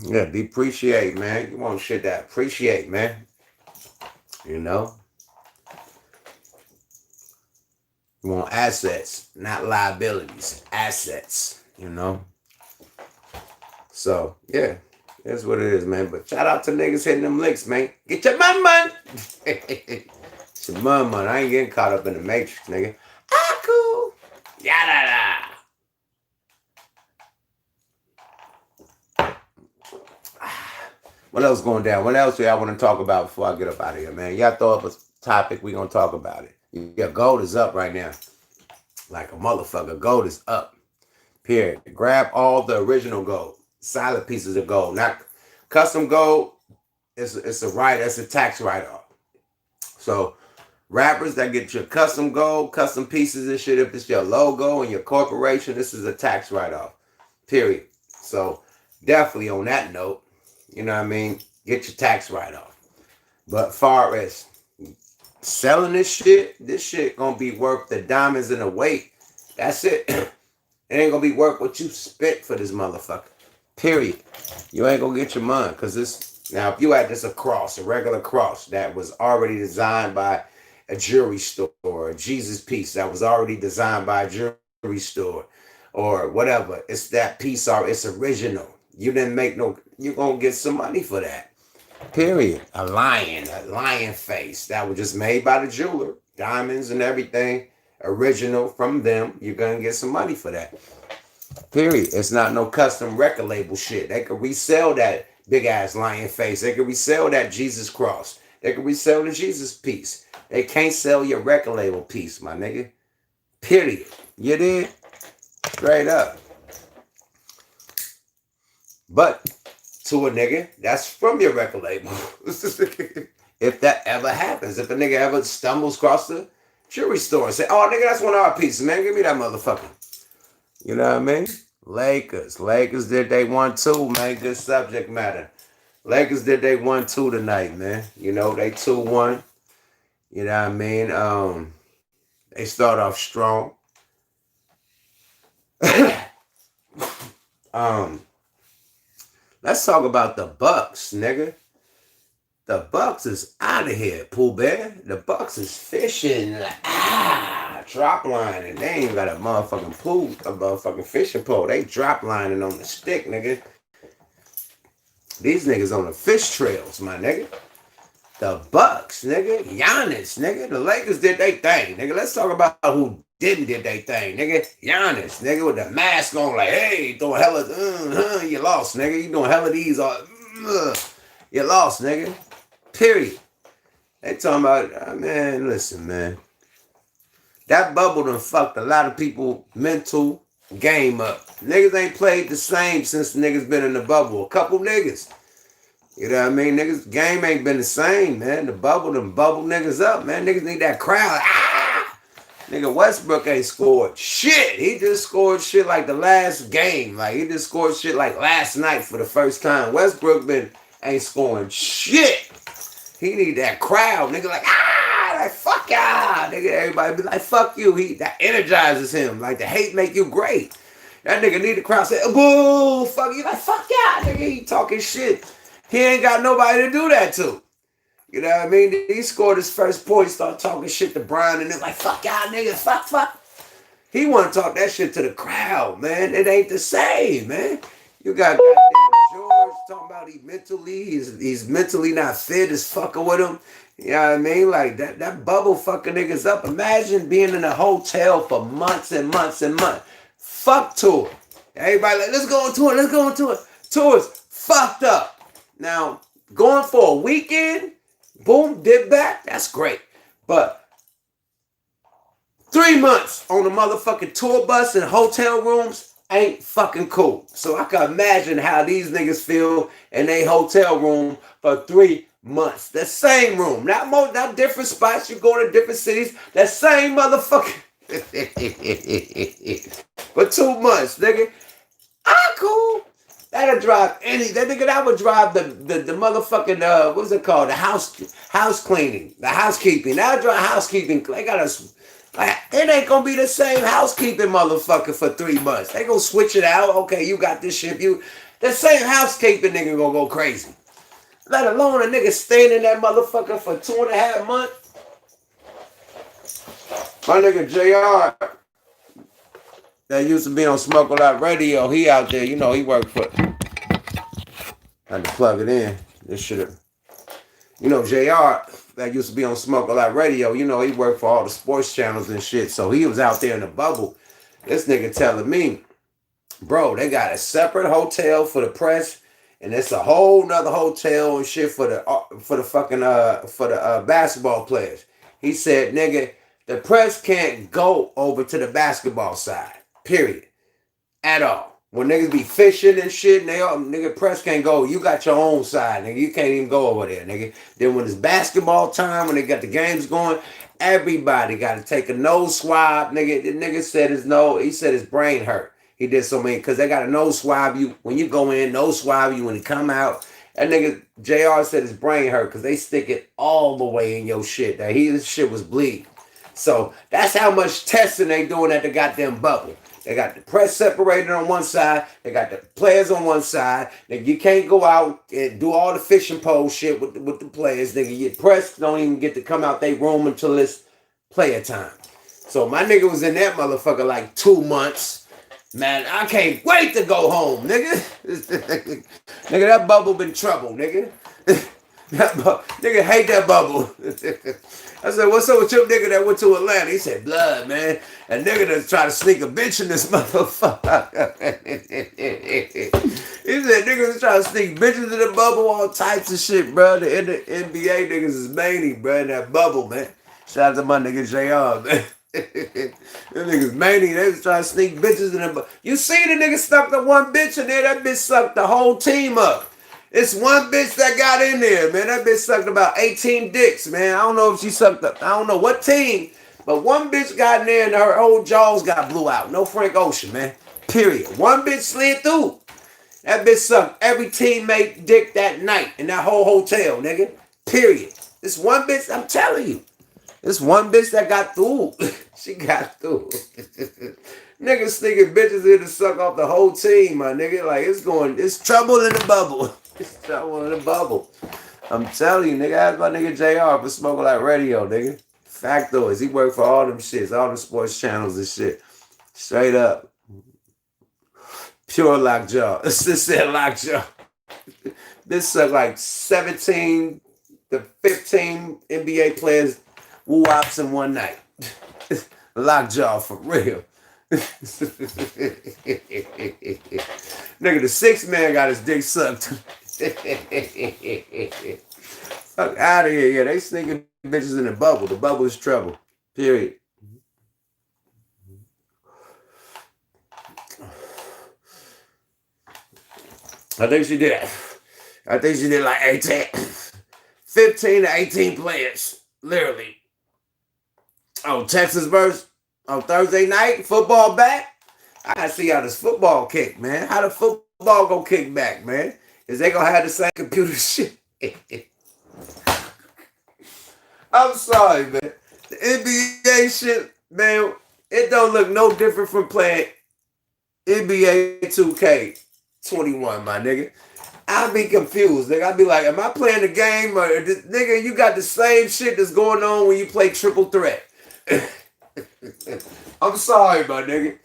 Yeah, depreciate, man. You want shit that appreciate, man. You know? You want assets, not liabilities. Assets, you know? So, yeah. That's what it is, man. But shout out to niggas hitting them licks, man. Get your money. It's your money. I ain't getting caught up in the matrix, nigga. Ah, cool. Yada. What else going down? What else do y'all want to talk about before I get up out of here, man? Y'all throw up a topic, we gonna talk about it. Yeah, gold is up right now. Like a motherfucker. Gold is up. Period. Grab all the original gold. Solid pieces of gold. Not custom gold. It's a tax write-off. So rappers that get your custom gold, custom pieces and shit, if it's your logo and your corporation, this is a tax write-off. Period. So definitely on that note, you know what I mean? Get your tax write-off. But far as selling this shit gonna be worth the diamonds and the weight. That's it. It ain't gonna be worth what you spent for this motherfucker. Period. You ain't gonna get your money. Cause this, now if you had this a regular cross that was already designed by a jewelry store, or a Jesus piece that was already designed by a jewelry store, or whatever, it's that piece, or it's original. You didn't make no, you're gonna get some money for that. Period. A lion face that was just made by the jeweler, diamonds and everything, original from them. You're gonna get some money for that. Period. It's not no custom record label shit. They could resell that big ass lion face. They could resell that Jesus cross. They could resell the Jesus piece. They can't sell your record label piece, my nigga. Period. You did? Straight up. But to a nigga, that's from your record label. If that ever happens, if a nigga ever stumbles across the jewelry store and say, oh, nigga, that's one of our pieces, man. Give me that motherfucker. You know what I mean? Lakers did they 1-2, man. Good subject matter. Lakers did they 1-2 tonight, man. You know, they 2-1. You know what I mean? They start off strong. Let's talk about the Bucks, nigga. The Bucks is out of here, Pooh Bear. The Bucks is fishing. Drop lining. They ain't got a motherfucking fishing pole. They drop lining on the stick, nigga. These niggas on the fish trails, my nigga. The Bucks, nigga. Giannis, nigga. The Lakers did their thing, nigga. Let's talk about who didn't did their thing, nigga. Giannis, nigga, with the mask on, like, hey, doing hella, you lost, nigga. You doing hella these, you lost, nigga. Period. They talking about, man, listen, man. That bubble done fucked a lot of people mental game up. Niggas ain't played the same since the niggas been in the bubble. A couple niggas. You know what I mean? Niggas game ain't been the same, man. The bubble done bubble niggas up, man. Niggas need that crowd. Nigga, Westbrook ain't scored shit. He just scored shit like the last game. Like, he just scored shit like last night for the first time. Westbrook ain't scoring shit. He need that crowd. Nigga like, like, fuck y'all. Nigga, everybody be like, fuck you. That energizes him. Like, the hate make you great. That nigga need the crowd say, boo, fuck you. Like, fuck y'all. Nigga, he talking shit. He ain't got nobody to do that to. You know what I mean? He scored his first point, started talking shit to Brian, and they're like, fuck y'all niggas, fuck. He want to talk that shit to the crowd, man. It ain't the same, man. You got goddamn George talking about he's mentally not fit as fucking with him. You know what I mean? Like that bubble fucking niggas up. Imagine being in a hotel for months and months and months. Fuck tour. Everybody like, let's go on tour. Tours fucked up. Now, going for a weekend, boom, dip back, that's great. But 3 months on a motherfucking tour bus and hotel rooms ain't fucking cool. So I can imagine how these niggas feel in a hotel room for 3 months. The same room. Not different spots. You go to different cities. That same motherfucker. For 2 months, nigga. Cool. That'll drive that would drive the motherfucking what's it called? The house cleaning. The housekeeping. That'll drive housekeeping. They got us. Like, it ain't gonna be the same housekeeping motherfucker for 3 months. They gonna switch it out. Okay, you got this shit. The same housekeeping nigga gonna go crazy. Let alone a nigga staying in that motherfucker for 2.5 months. My nigga JR that used to be on Smoke a Lot Radio, he out there, he worked for. I had to plug it in. This shit. JR that used to be on Smoke a Lot Radio, he worked for all the sports channels and shit. So he was out there in the bubble. This nigga telling me, bro, they got a separate hotel for the press, and it's a whole nother hotel and shit for the basketball players. He said, nigga, the press can't go over to the basketball side. Period. At all. When niggas be fishing and shit, and nigga, press can't go. You got your own side, nigga. You can't even go over there, nigga. Then when it's basketball time, when they got the games going, everybody got to take a nose swab, nigga. The nigga said he said his brain hurt. He did so many, because they got to nose swab you when you go in, nose swab you when you come out. That nigga, JR said his brain hurt because they stick it all the way in your shit. His shit was bleeding. So that's how much testing they doing at the goddamn bubble. They got the press separated on one side. They got the players on one side. Nigga, you can't go out and do all the fishing pole shit with the players. Nigga, your press don't even get to come out their room until it's player time. So my nigga was in that motherfucker like 2 months. Man, I can't wait to go home, nigga. Nigga, that bubble been trouble, nigga. Nigga hate that bubble. I said, what's up with your nigga that went to Atlanta? He said, blood, man. And nigga that's trying to sneak a bitch in this motherfucker. He said, niggas trying to sneak bitches in the bubble, all types of shit, bro. The NBA niggas is many, bro, in that bubble, man. Shout out to my nigga JR, man. Them niggas many. They was trying to sneak bitches in the bubble. You see the nigga stuck the one bitch in there, that bitch sucked the whole team up. It's one bitch that got in there, man. That bitch sucked about 18 dicks, man. I don't know if she sucked up. I don't know what team, but one bitch got in there and her whole jaws got blew out. No Frank Ocean, man. Period. One bitch slid through. That bitch sucked every teammate dick that night in that whole hotel, nigga. Period. This one bitch, I'm telling you. This one bitch that got through. She got through. Niggas sneaking bitches in to suck off the whole team, my nigga. Like, it's trouble in the bubble. It's trouble in the bubble. I'm telling you, nigga. Ask my nigga JR for Smoke Like Radio, nigga. Factoids. He worked for all them shits, all them sports channels and shit. Straight up. Pure lockjaw. This said lockjaw. This sucked like 17 to 15 NBA players woo-wops in one night. Lockjaw for real. Nigga, the sixth man got his dick sucked. Fuck out of here. Yeah, they sneaking bitches in the bubble. The bubble is trouble. Period. I think she did like 15 to 18 players. Literally. Oh, Texas versus on Thursday night, football back. I gotta see how this football kick, man. How the football gonna kick back, man? Is they gonna have the same computer shit? I'm sorry, man. The NBA shit, man, it don't look no different from playing NBA 2K21, my nigga. I'll be confused. Nigga, I'll be like, am I playing the game or nigga, you got the same shit that's going on when you play triple threat. I'm sorry, my nigga.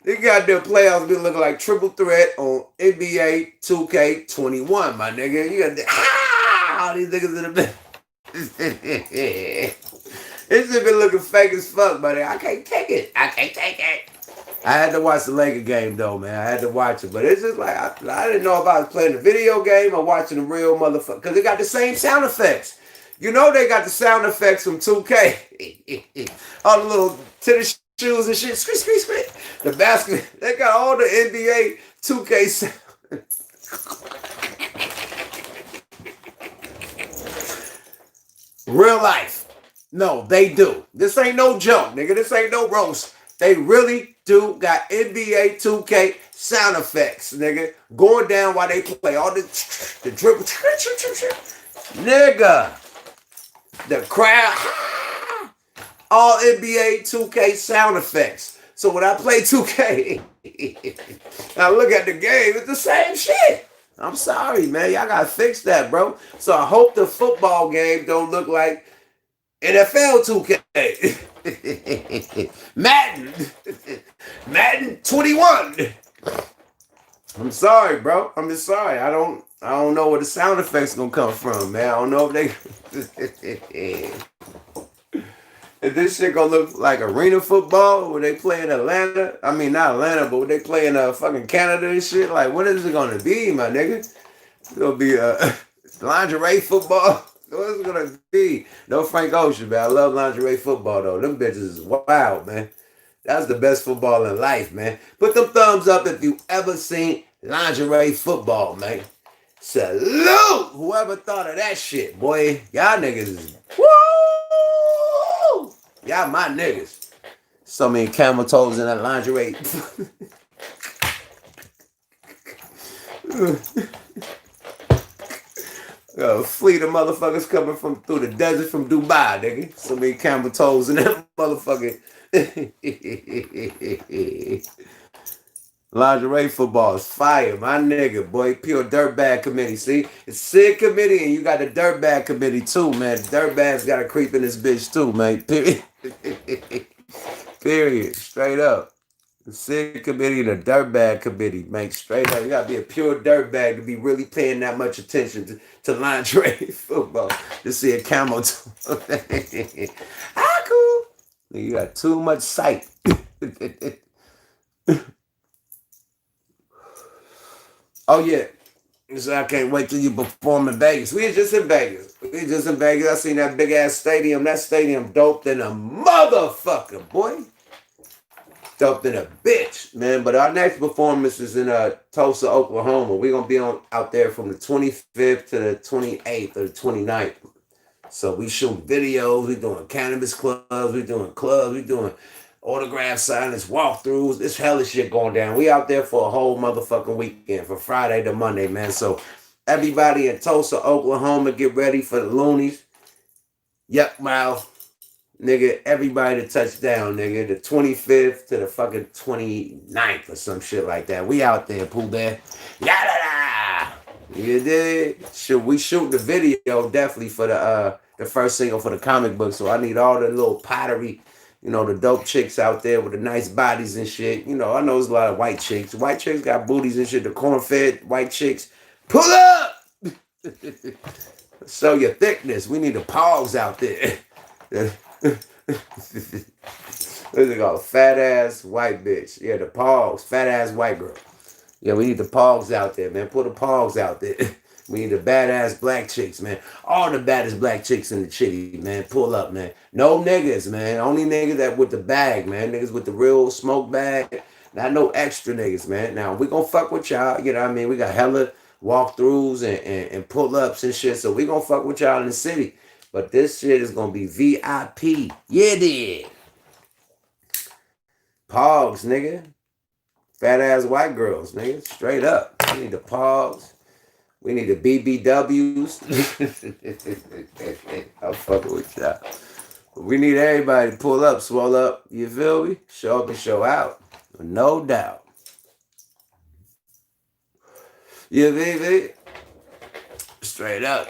These goddamn playoffs be looking like triple threat on NBA 2K21, my nigga. You got all these niggas in the bed. This shit been looking fake as fuck, buddy. I can't take it. I had to watch the Laker game though, man. I had to watch it, but it's just like I didn't know if I was playing a video game or watching the real motherfucker because they got the same sound effects. You know they got the sound effects from 2K. All the little tennis shoes and shit. Squeak, squeak, squeak. The basket. They got all the NBA 2K sound. Real life. No, they do. This ain't no joke, nigga. This ain't no roast. They really do got NBA 2K sound effects, nigga. Going down while they play. All the dribble. Nigga. The crowd. All NBA 2K sound effects. So when I play 2K, I look at the game, it's the same shit. I'm sorry, man. Y'all gotta fix that, bro. So I hope the football game don't look like NFL 2K. Madden 21. I'm sorry, bro. I'm just sorry. I don't know where the sound effects gonna come from, man. I don't know if they Is this shit gonna look like arena football where they play in Atlanta? I mean, not Atlanta, but where they play in fucking Canada and shit? Like, what is it gonna be, my nigga? It's gonna be lingerie football? What is it gonna be? No Frank Ocean, man. I love lingerie football, though. Them bitches is wild, man. That's the best football in life, man. Put them thumbs up if you ever seen lingerie football, man. Salute! Whoever thought of that shit, boy. Y'all niggas is woo! Y'all my niggas. So many camel toes in that lingerie. A fleet of motherfuckers coming from through the desert from Dubai, nigga. So many camel toes in that motherfucking lingerie football is fire, my nigga, boy. Pure dirtbag committee. See, it's Sid committee, and you got the dirtbag committee too, man. The dirtbags got to creep in this bitch too, man. Period. Period. Straight up. The Sid committee, the dirtbag committee, man. Straight up. You got to be a pure dirtbag to be really paying that much attention to lingerie football. To see a camel toe. Ah, cool. You got too much sight. Oh, yeah. So I can't wait till you perform in Vegas. We just in Vegas. I seen that big ass stadium. That stadium dope than a motherfucker, boy. Dope than a bitch, man. But our next performance is in Tulsa, Oklahoma. We're going to be out there from the 25th to the 28th or the 29th. So we shoot videos. We doing cannabis clubs. We doing clubs. We doing autograph signings, walkthroughs. It's hella shit going down. We out there for a whole motherfucking weekend from Friday to Monday, man. So everybody in Tulsa, Oklahoma, get ready for the loonies. Yuck mouth. Nigga, everybody to touch down, nigga. The 25th to the fucking 29th or some shit like that. We out there, Pooh Bear. Yada! You did? We shoot the video definitely for the first single for the comic book. So I need all the little pottery, you know, the dope chicks out there with the nice bodies and shit. You know, I know there's a lot of white chicks. White chicks got booties and shit. The corn-fed white chicks. Pull up! Show your thickness. We need the paws out there. What's it called? Fat ass white bitch. Yeah, the paws. Fat ass white girl. Yeah, we need the paws out there, man. Put the paws out there. We need the badass black chicks, man. All the baddest black chicks in the chitty, man. Pull up, man. No niggas, man. Only niggas that with the bag, man. Niggas with the real smoke bag. Not no extra niggas, man. Now, we gonna fuck with y'all. You know what I mean? We got hella walkthroughs and pull-ups and shit. So we gonna fuck with y'all in the city. But this shit is gonna be VIP. Yeah, dude. Pogs, nigga. Fat ass white girls, nigga. Straight up. We need the Pogs. We need the BBWs. I'm fucking with y'all. We need everybody to pull up, swell up. You feel me? Show up and show out. No doubt. Yeah, baby. Straight up.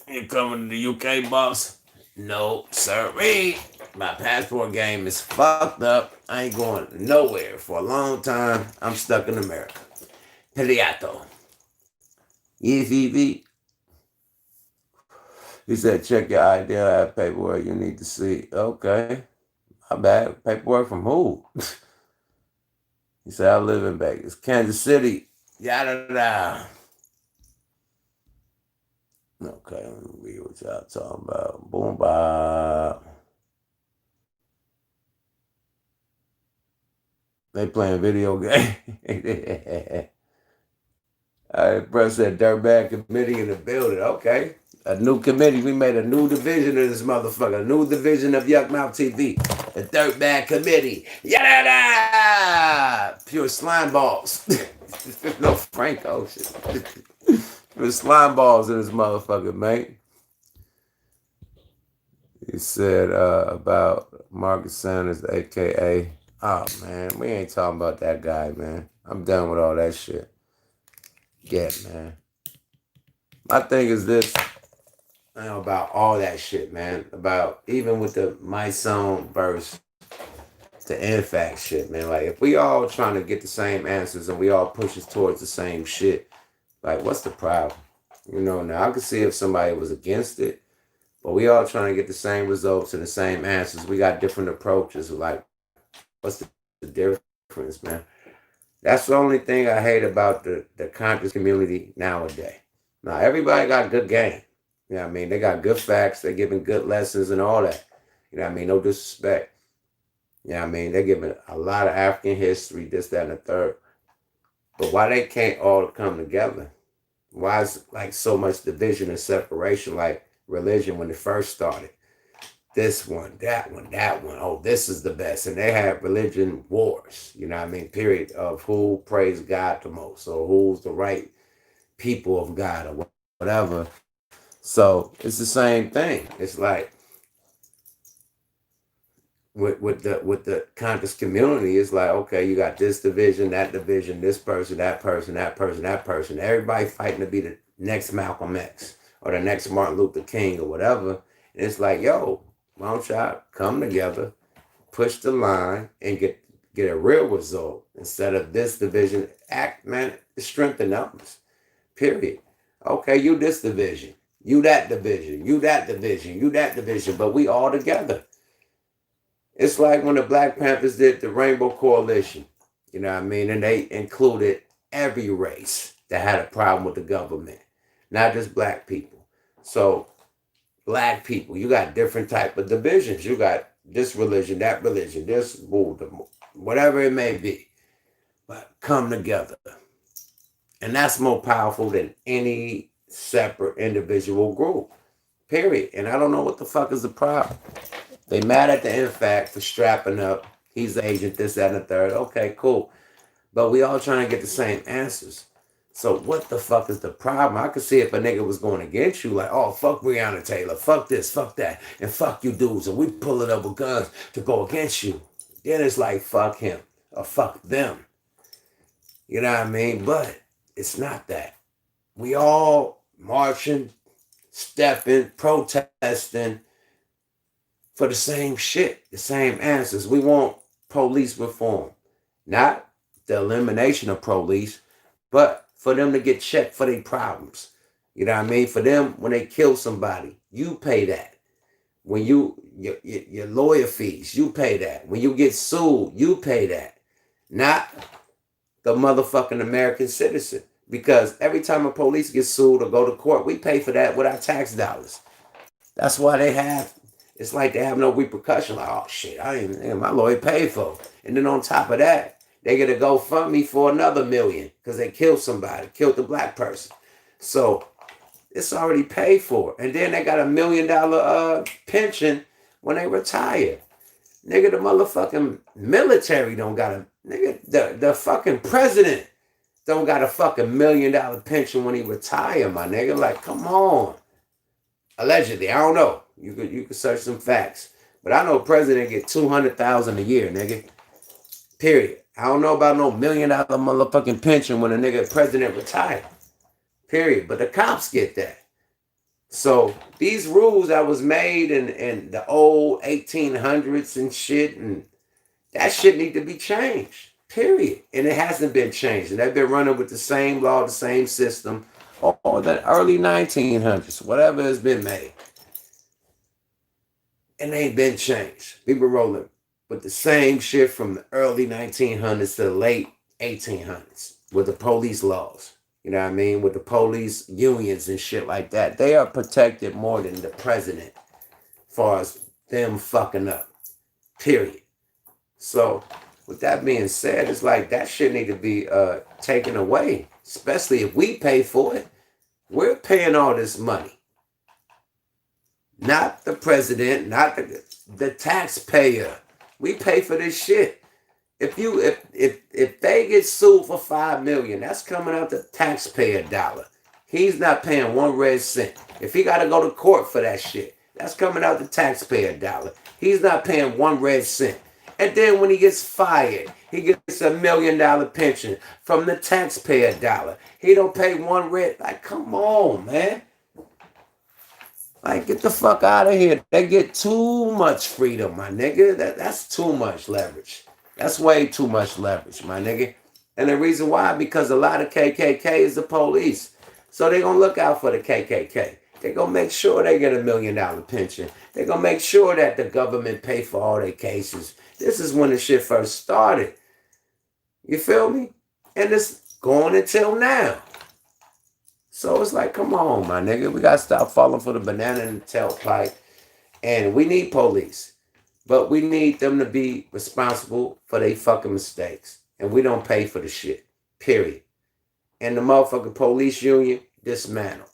You coming to the UK, boss? No, sirree. My passport game is fucked up. I ain't going nowhere for a long time. I'm stuck in America. Peliato. EVV. He said, check your ID. I have paperwork you need to see. Okay. My bad. Paperwork from who? He said, I live in Vegas. Kansas City. Yada da. Okay, let me read what y'all talking about. Boom bop. They playing video game. Bro said dirtbag committee in the building. Okay. A new committee. We made a new division of this motherfucker. A new division of Yuck Mouth TV. The dirtbag committee. Yada! Pure slime balls. No Franco shit. Pure slime balls in this motherfucker, mate. He said about Marcus Sanders, aka. Oh man, we ain't talking about that guy, man. I'm done with all that shit. Yeah, man. My thing is this, about all that shit, man. About even with the my song verse, the in fact shit, man. Like if we all trying to get the same answers and we all push us towards the same shit, like what's the problem? You know, now I could see if somebody was against it, but we all trying to get the same results and the same answers. We got different approaches. Like, what's the difference, man? That's the only thing I hate about the conscious community nowadays. Now, everybody got good game. You know what I mean? They got good facts. They're giving good lessons and all that. You know what I mean? No disrespect. You know what I mean? They're giving a lot of African history, this, that, and the third. But why they can't all come together? Why is like so much division and separation like religion when it first started? This one, that one, that one. Oh, this is the best. And they have religion wars, you know what I mean? Period, of who praise God the most or who's the right people of God or whatever. So it's the same thing. It's like with the conscious community, it's like, okay, you got this division, this person, that person, that person, that person. Everybody fighting to be the next Malcolm X or the next Martin Luther King or whatever. And it's like, yo, why don't y'all come together, push the line, and get a real result instead of this division? Act, man, strengthen numbers. Period. Okay, you this division, you that division, you that division, you that division, but we all together. It's like when the Black Panthers did the Rainbow Coalition, you know what I mean? And they included every race that had a problem with the government, not just black people. So black people, you got different type of divisions. You got this religion, this whatever it may be, but come together. And that's more powerful than any separate individual group, period. And I don't know what the fuck is the problem. They mad at the INFAC for strapping up. He's the agent, this, that, and the third. Okay, cool. But we all trying to get the same answers. So what the fuck is the problem? I could see if a nigga was going against you, like, oh, fuck Breonna Taylor, fuck this, fuck that, and fuck you dudes, and we pulling up with guns to go against you. Then it's like, fuck him, or fuck them. You know what I mean? But it's not that. We all marching, stepping, protesting for the same shit, the same answers. We want police reform. Not the elimination of police, but for them to get checked for their problems. You know what I mean? For them, when they kill somebody, you pay that. When your lawyer fees, you pay that. When you get sued, you pay that. Not the motherfucking American citizen. Because every time a police gets sued or go to court, we pay for that with our tax dollars. That's why it's like they have no repercussion. Like, oh shit, my lawyer paid for it. And then on top of that, they get a GoFundMe for another $1 million because they killed somebody, killed the black person. So it's already paid for. And then they got $1 million pension when they retire. Nigga, the motherfucking military don't got a, nigga, the fucking president don't got a fucking $1 million pension when he retire, my nigga. Like, come on. Allegedly, I don't know. You could search some facts. But I know president get $200,000 a year, nigga. Period. I don't know about no $1 million motherfucking pension when a nigga president retire. Period. But the cops get that. So these rules that was made in the old 1800s and shit, and that shit need to be changed. Period. And it hasn't been changed. And they've been running with the same law, the same system, or the early 1900s, whatever has been made. And they ain't been changed. People rolling with the same shit from the early 1900s to the late 1800s with the police laws. You know what I mean? With the police unions and shit like that. They are protected more than the president as far as them fucking up. Period. So with that being said, it's like that shit need to be taken away. Especially if we pay for it. We're paying all this money. Not the president, not the taxpayer. We pay for this shit. If they get sued for $5 million, that's coming out the taxpayer dollar. He's not paying one red cent. If he got to go to court for that shit, that's coming out the taxpayer dollar. He's not paying one red cent. And then when he gets fired, he gets $1 million pension from the taxpayer dollar. He don't pay one red. Like, come on, man. Like, get the fuck out of here. They get too much freedom, my nigga. That's too much leverage. That's way too much leverage, my nigga. And the reason why, because a lot of KKK is the police. So they gonna look out for the KKK. They gonna make sure they get $1 million pension. They gonna make sure that the government pay for all their cases. This is when the shit first started. You feel me? And it's going until now. So it's like, come on, my nigga. We got to stop falling for the banana in the tailpipe. And we need police. But we need them to be responsible for their fucking mistakes. And we don't pay for the shit. Period. And the motherfucking police union, dismantle.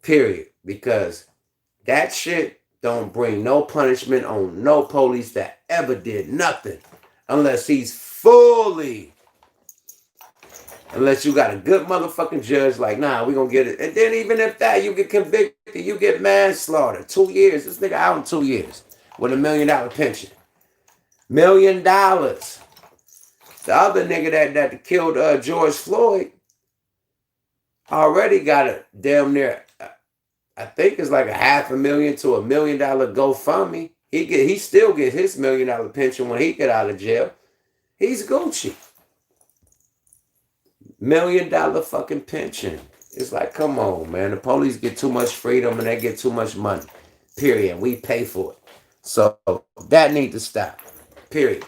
Period. Because that shit don't bring no punishment on no police that ever did nothing. Unless he's fully... Unless you got a good motherfucking judge like, nah, we gonna get it. And then even if that, you get convicted, you get manslaughter. 2 years. This nigga out in 2 years with $1 million pension. $1 million. The other nigga that killed George Floyd already got a damn near, I think it's like $500,000 to $1 million GoFundMe. He still get his $1 million pension when he get out of jail. He's Gucci. $1 million fucking pension. It's like, come on, man. The police get too much freedom and they get too much money. Period. We pay for it. So that need to stop. Period.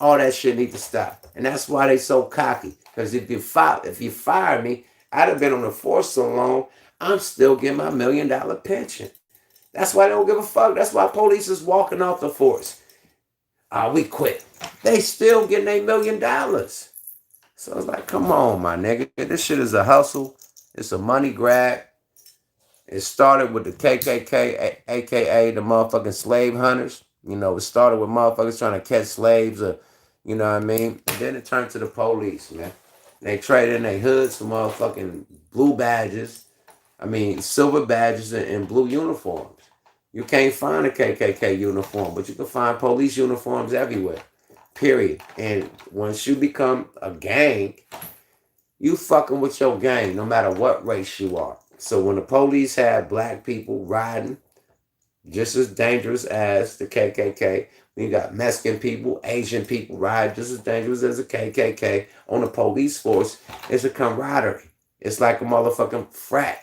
All that shit need to stop. And that's why they so cocky. Because if you fire me, I'd have been on the force so long, I'm still getting my $1 million pension. That's why they don't give a fuck. That's why police is walking off the force. We quit. They still getting $1 million. So it's like, come on, my nigga. This shit is a hustle. It's a money grab. It started with the KKK, a.k.a. the motherfucking slave hunters. You know, it started with motherfuckers trying to catch slaves, you know what I mean? And then it turned to the police, man. They traded in their hoods for motherfucking blue badges. I mean, silver badges and blue uniforms. You can't find a KKK uniform, but you can find police uniforms everywhere. Period. And once you become a gang, you fucking with your gang, no matter what race you are. So when the police have black people riding, just as dangerous as the KKK. When you got Mexican people, Asian people riding just as dangerous as the KKK on the police force, it's a camaraderie. It's like a motherfucking frat.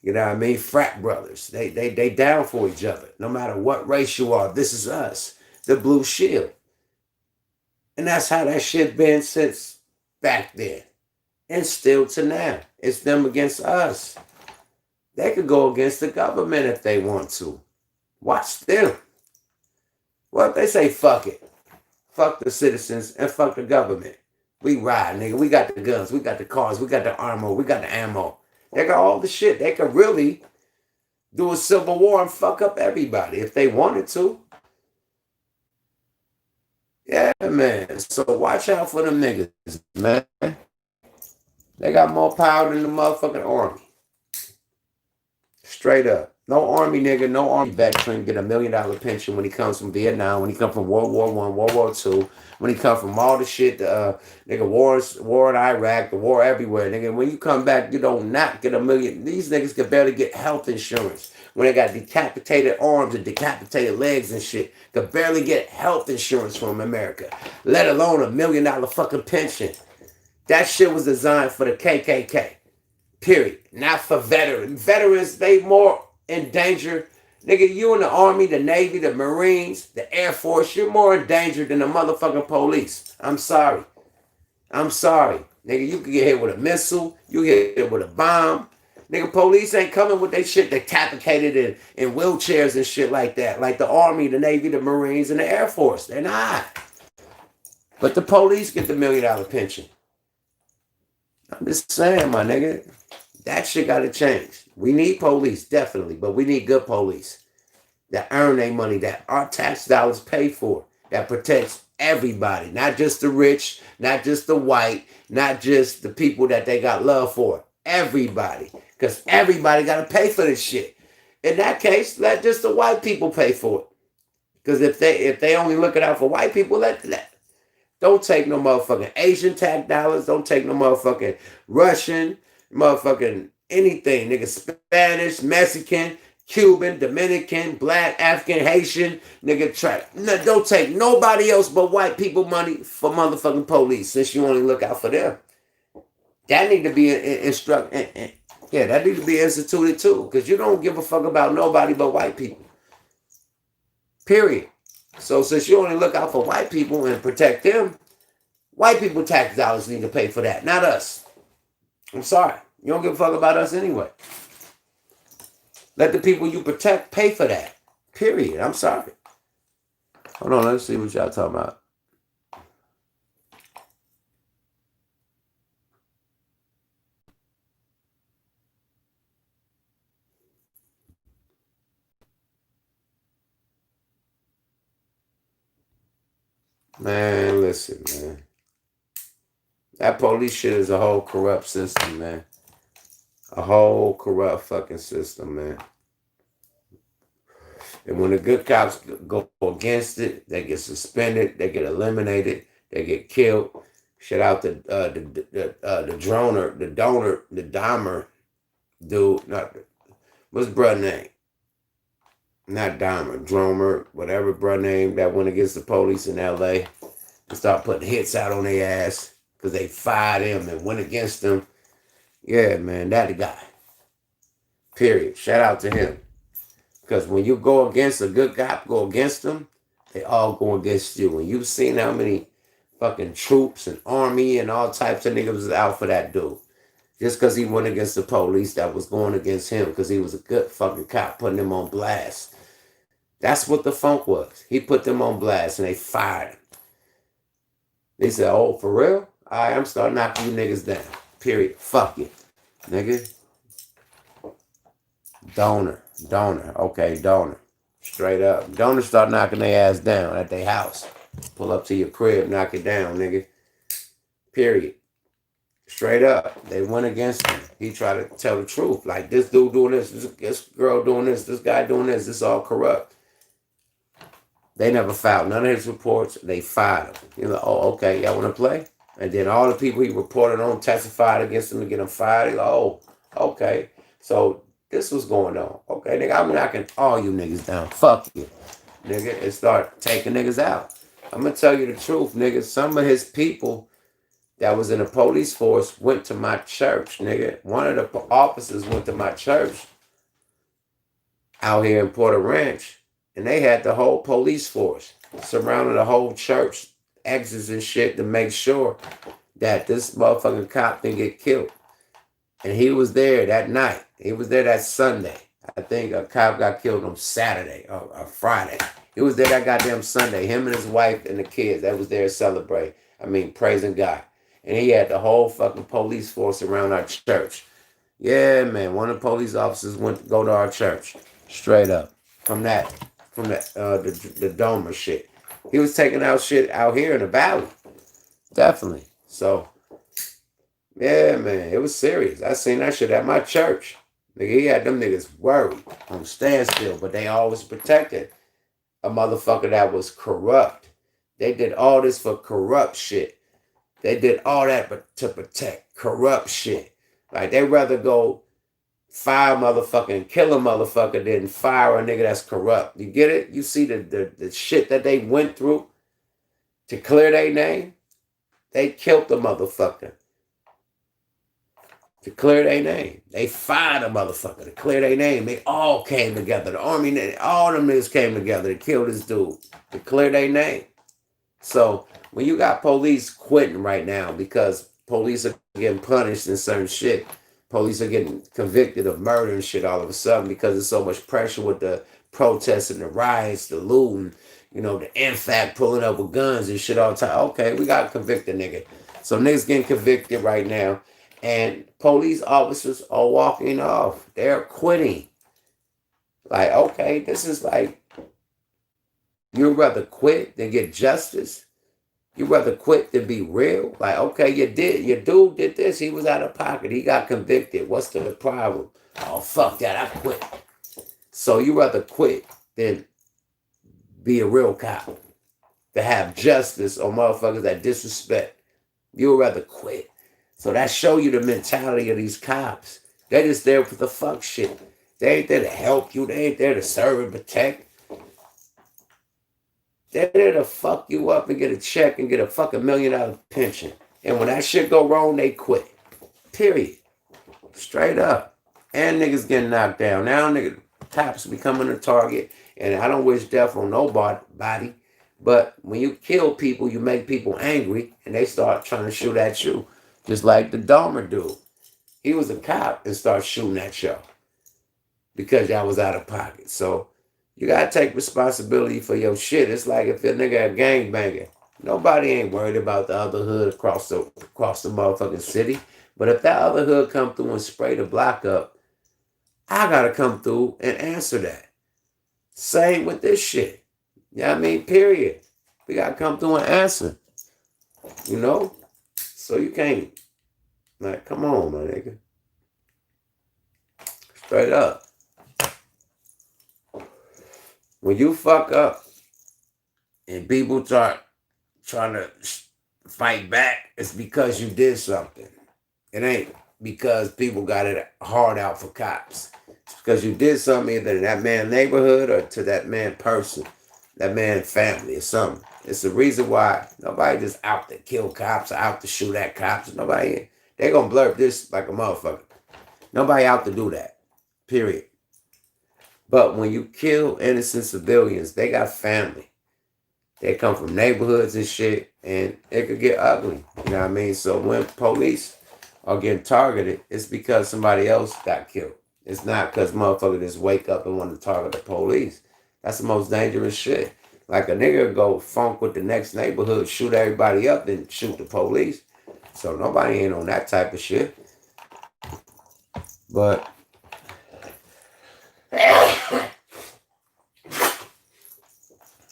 You know what I mean? Frat brothers. They down for each other. No matter what race you are, this is us. The Blue Shield. And that's how that shit been since back then. And still to now. It's them against us. They could go against the government if they want to. Watch them. What if they say fuck it? Fuck the citizens and fuck the government. We ride, nigga. We got the guns. We got the cars. We got the armor. We got the ammo. They got all the shit. They could really do a civil war and fuck up everybody if they wanted to. Yeah, man. So watch out for them niggas, man. They got more power than the motherfucking army. Straight Straight up. No army nigga, no army veteran get $1 million pension when he comes from Vietnam, when he come from World War I, World War II, when he come from all the shit, nigga, war in Iraq, the war everywhere, nigga. When you come back, you don't not get $1 million. These niggas can barely get health insurance. When they got decapitated arms and decapitated legs and shit, could barely get health insurance from America, let alone $1 million fucking pension. That shit was designed for the KKK. Period. Not for veterans. Veterans, they more in danger. Nigga, you in the Army, the Navy, the Marines, the Air Force, you're more in danger than the motherfucking police. I'm sorry. I'm sorry. Nigga, you can get hit with a missile. You get hit with a bomb. Nigga, police ain't coming with their shit decapitated in wheelchairs and shit like that. Like the Army, the Navy, the Marines, and the Air Force. They're not. But the police get the $1 million pension. I'm just saying, my nigga. That shit got to change. We need police, definitely, but we need good police that earn their money, that our tax dollars pay for, that protects everybody, not just the rich, not just the white, not just the people that they got love for. Everybody, because everybody got to pay for this shit. In that case, let just the white people pay for it. Because if they only looking out for white people, don't take no motherfucking Asian tax dollars. Don't take no motherfucking Russian, motherfucking anything, nigga. Spanish, Mexican, Cuban, Dominican, Black, African, Haitian, nigga. No, don't take nobody else but white people money for motherfucking police, since you only look out for them. That need to be that need to be instituted too, because you don't give a fuck about nobody but white people. Period. So since you only look out for white people and protect them, white people tax dollars need to pay for that, not us. I'm sorry. You don't give a fuck about us anyway. Let the people you protect pay for that. Period. I'm sorry. Hold on, let's see what y'all talking about. Man, listen, man. That police shit is a whole corrupt system, man. A whole corrupt fucking system, man. And when the good cops go against it, they get suspended, they get eliminated, they get killed. Shout out the Dahmer dude. What's bruh name? Not Dahmer, Dromer, whatever bruh name that went against the police in LA and start putting hits out on their ass because they fired him and went against them. Yeah, man, that the guy. Period. Shout out to him. Because when you go against a good cop, go against them, they all go against you. And you've seen how many fucking troops and army and all types of niggas was out for that dude. Just because he went against the police that was going against him because he was a good fucking cop, putting him on blast. That's what the funk was. He put them on blast and they fired him. They said, oh, for real? All right, I'm starting knocking you niggas down. Period. Fuck you, nigga. Donor. Okay, donor. Straight up. Donor start knocking their ass down at their house. Pull up to your crib, knock it down, nigga. Period. Straight up. They went against him. He tried to tell the truth. Like, this dude doing this girl doing this guy doing this. This all corrupt. They never filed none of his reports. They fired him. You're like, oh, okay, y'all want to play? And then all the people he reported on testified against him to get him fired. He's like, oh, okay. So this was going on. Okay, nigga, I'm knocking all you niggas down. Fuck you, nigga, and start taking niggas out. I'm going to tell you the truth, nigga. Some of his people that was in the police force went to my church, nigga. One of the officers went to my church out here in Porter Ranch. And they had the whole police force surrounding the whole church, exits and shit to make sure that this motherfucking cop didn't get killed. And he was there that night. He was there that Sunday. I think a cop got killed on Saturday or Friday. He was there that goddamn Sunday. Him and his wife and the kids, they was there to celebrate. Praising God. And he had the whole fucking police force around our church. Yeah, man. One of the police officers went to go to our church. Straight up. From the Domer shit. He was taking out shit out here in the valley. Definitely. So, yeah, man, it was serious. I seen that shit at my church. Nigga, he had them niggas worried on standstill, but they always protected a motherfucker that was corrupt. They did all this for corrupt shit. They did all that but to protect corrupt shit. Like, they rather go fire a motherfucker and kill a motherfucker than fire a nigga that's corrupt. You get it? You see the shit that they went through to clear their name? They killed the motherfucker to clear their name. They fired a motherfucker to clear their name. They all came together. The army, all them niggas came together to kill this dude to clear their name. So when you got police quitting right now because police are getting punished and certain shit, police are getting convicted of murder and shit all of a sudden because there's so much pressure with the protests and the riots, the looting, the NFAC pulling up with guns and shit all the time. Okay, we got to convict the nigga. So niggas getting convicted right now. And police officers are walking off. They're quitting. Like, okay, this is like, you'd rather quit than get justice? You'd rather quit than be real? Like, okay, your dude did this. He was out of pocket. He got convicted. What's the problem? Oh, fuck that. I quit. So you rather quit than be a real cop, to have justice on motherfuckers that disrespect. You'd rather quit. So that show you the mentality of these cops. They just there for the fuck shit. They ain't there to help you. They ain't there to serve and protect. They're there to fuck you up and get a check and get a fucking $1 million pension. And when that shit go wrong, they quit. Period. Straight up. And niggas getting knocked down. Now niggas, cops becoming a target. And I don't wish death on nobody. But when you kill people, you make people angry. And they start trying to shoot at you. Just like the Dahmer dude. He was a cop and started shooting at y'all because y'all was out of pocket. So you got to take responsibility for your shit. It's like if a nigga a gangbanger. Nobody ain't worried about the other hood across the motherfucking city. But if that other hood come through and spray the block up, I got to come through and answer that. Same with this shit. You know what I mean? Period. We got to come through and answer. So you can't. Like, come on, my nigga. Straight up. When you fuck up and people start trying to fight back, it's because you did something. It ain't because people got it hard out for cops. It's because you did something either in that man's neighborhood or to that man person, that man's family or something. It's the reason why nobody just out to kill cops or out to shoot at cops. Nobody, they gonna blurb this like a motherfucker. Nobody out to do that. Period. But when you kill innocent civilians, they got family. They come from neighborhoods and shit, and it could get ugly. You know what I mean? So when police are getting targeted, it's because somebody else got killed. It's not because motherfuckers just wake up and want to target the police. That's the most dangerous shit. Like a nigga go funk with the next neighborhood, shoot everybody up, then shoot the police. So nobody ain't on that type of shit. But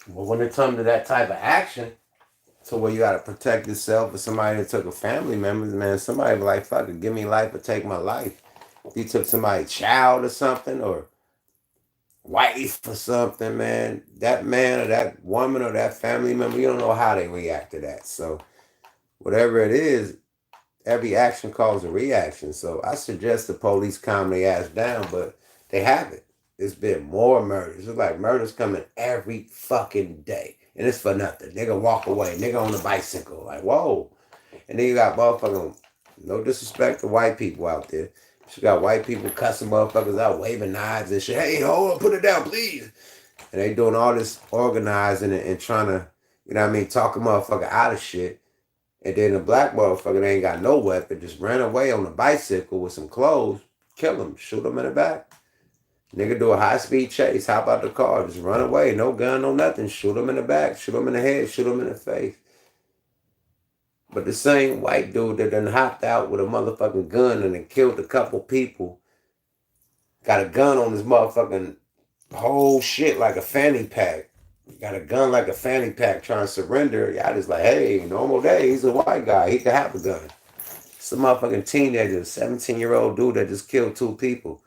when it comes to that type of action, to where you got to protect yourself or somebody that took a family member, man, somebody be like, fuck it, give me life or take my life. If you took somebody's child or something, or wife or something, man or that woman or that family member, you don't know how they react to that. So whatever it is, every action calls a reaction. So I suggest the police calm their ass down, but they haven't. It's been more murders. It's like murders coming every fucking day. And it's for nothing. Nigga walk away. Nigga on the bicycle. Like, whoa. And then you got motherfucking, no disrespect to white people out there. You got white people cussing motherfuckers out, waving knives and shit. Hey, hold on, put it down, please. And they doing all this organizing and trying to, talk a motherfucker out of shit. And then the black motherfucker that ain't got no weapon, just ran away on a bicycle with some clothes, kill him, shoot him in the back. Nigga do a high-speed chase, hop out the car, just run away, no gun, no nothing, shoot him in the back, shoot him in the head, shoot him in the face. But the same white dude that done hopped out with a motherfucking gun and then killed a couple people, got a gun on his motherfucking whole shit like a fanny pack. Got a gun like a fanny pack trying to surrender. Y'all just like, hey, normal day, he's a white guy, he can have a gun. Some motherfucking teenager, 17-year-old dude that just killed 2 people.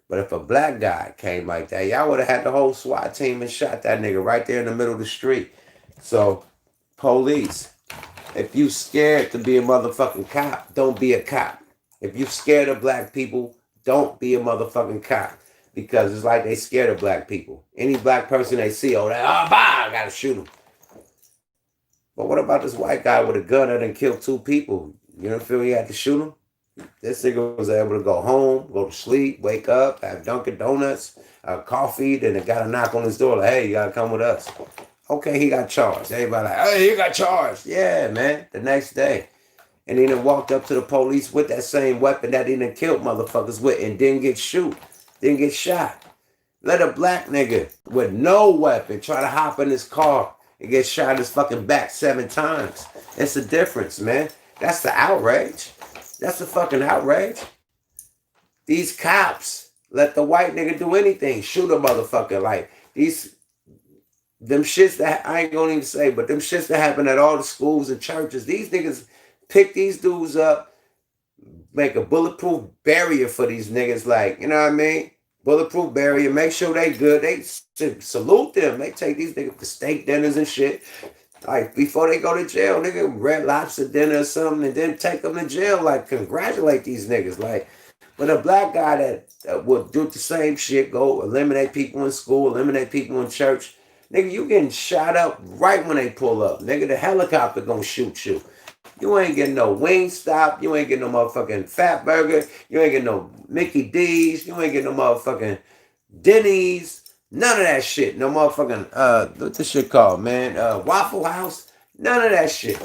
But if a black guy came like that, y'all would have had the whole SWAT team and shot that nigga right there in the middle of the street. So, police, if you scared to be a motherfucking cop, don't be a cop. If you scared of black people, don't be a motherfucking cop. Because it's like they scared of black people. Any black person they see, oh, I gotta shoot him. But what about this white guy with a gun that done killed 2 people? You don't feel he had to shoot him? This nigga was able to go home, go to sleep, wake up, have Dunkin' Donuts, coffee, then they got to knock on his door like, hey, you got to come with us. Okay, he got charged. Everybody like, hey, he got charged. Yeah, man, the next day. And he done walked up to the police with that same weapon that he done killed motherfuckers with and didn't get didn't get shot. Let a black nigga with no weapon try to hop in his car and get shot in his fucking back 7 times. It's the difference, man. That's the outrage. That's the fucking outrage. These cops let the white nigga do anything. Shoot a motherfucker. Like, them shits that, I ain't gonna even say, but them shits that happen at all the schools and churches, these niggas pick these dudes up, make a bulletproof barrier for these niggas. Like, you know what I mean? Bulletproof barrier, make sure they good. They salute them. They take these niggas to steak dinners and shit. Like, before they go to jail, nigga, Red Lobster dinner or something, and then take them to jail. Like, congratulate these niggas. Like, but a black guy that will do the same shit, go eliminate people in school, eliminate people in church, nigga, you getting shot up right when they pull up. Nigga, the helicopter gonna shoot you. You ain't getting no Wingstop. You ain't getting no motherfucking Fat Burger. You ain't getting no Mickey D's. You ain't getting no motherfucking Denny's. None of that shit. No motherfucking, what's this shit called, man? Waffle House. None of that shit.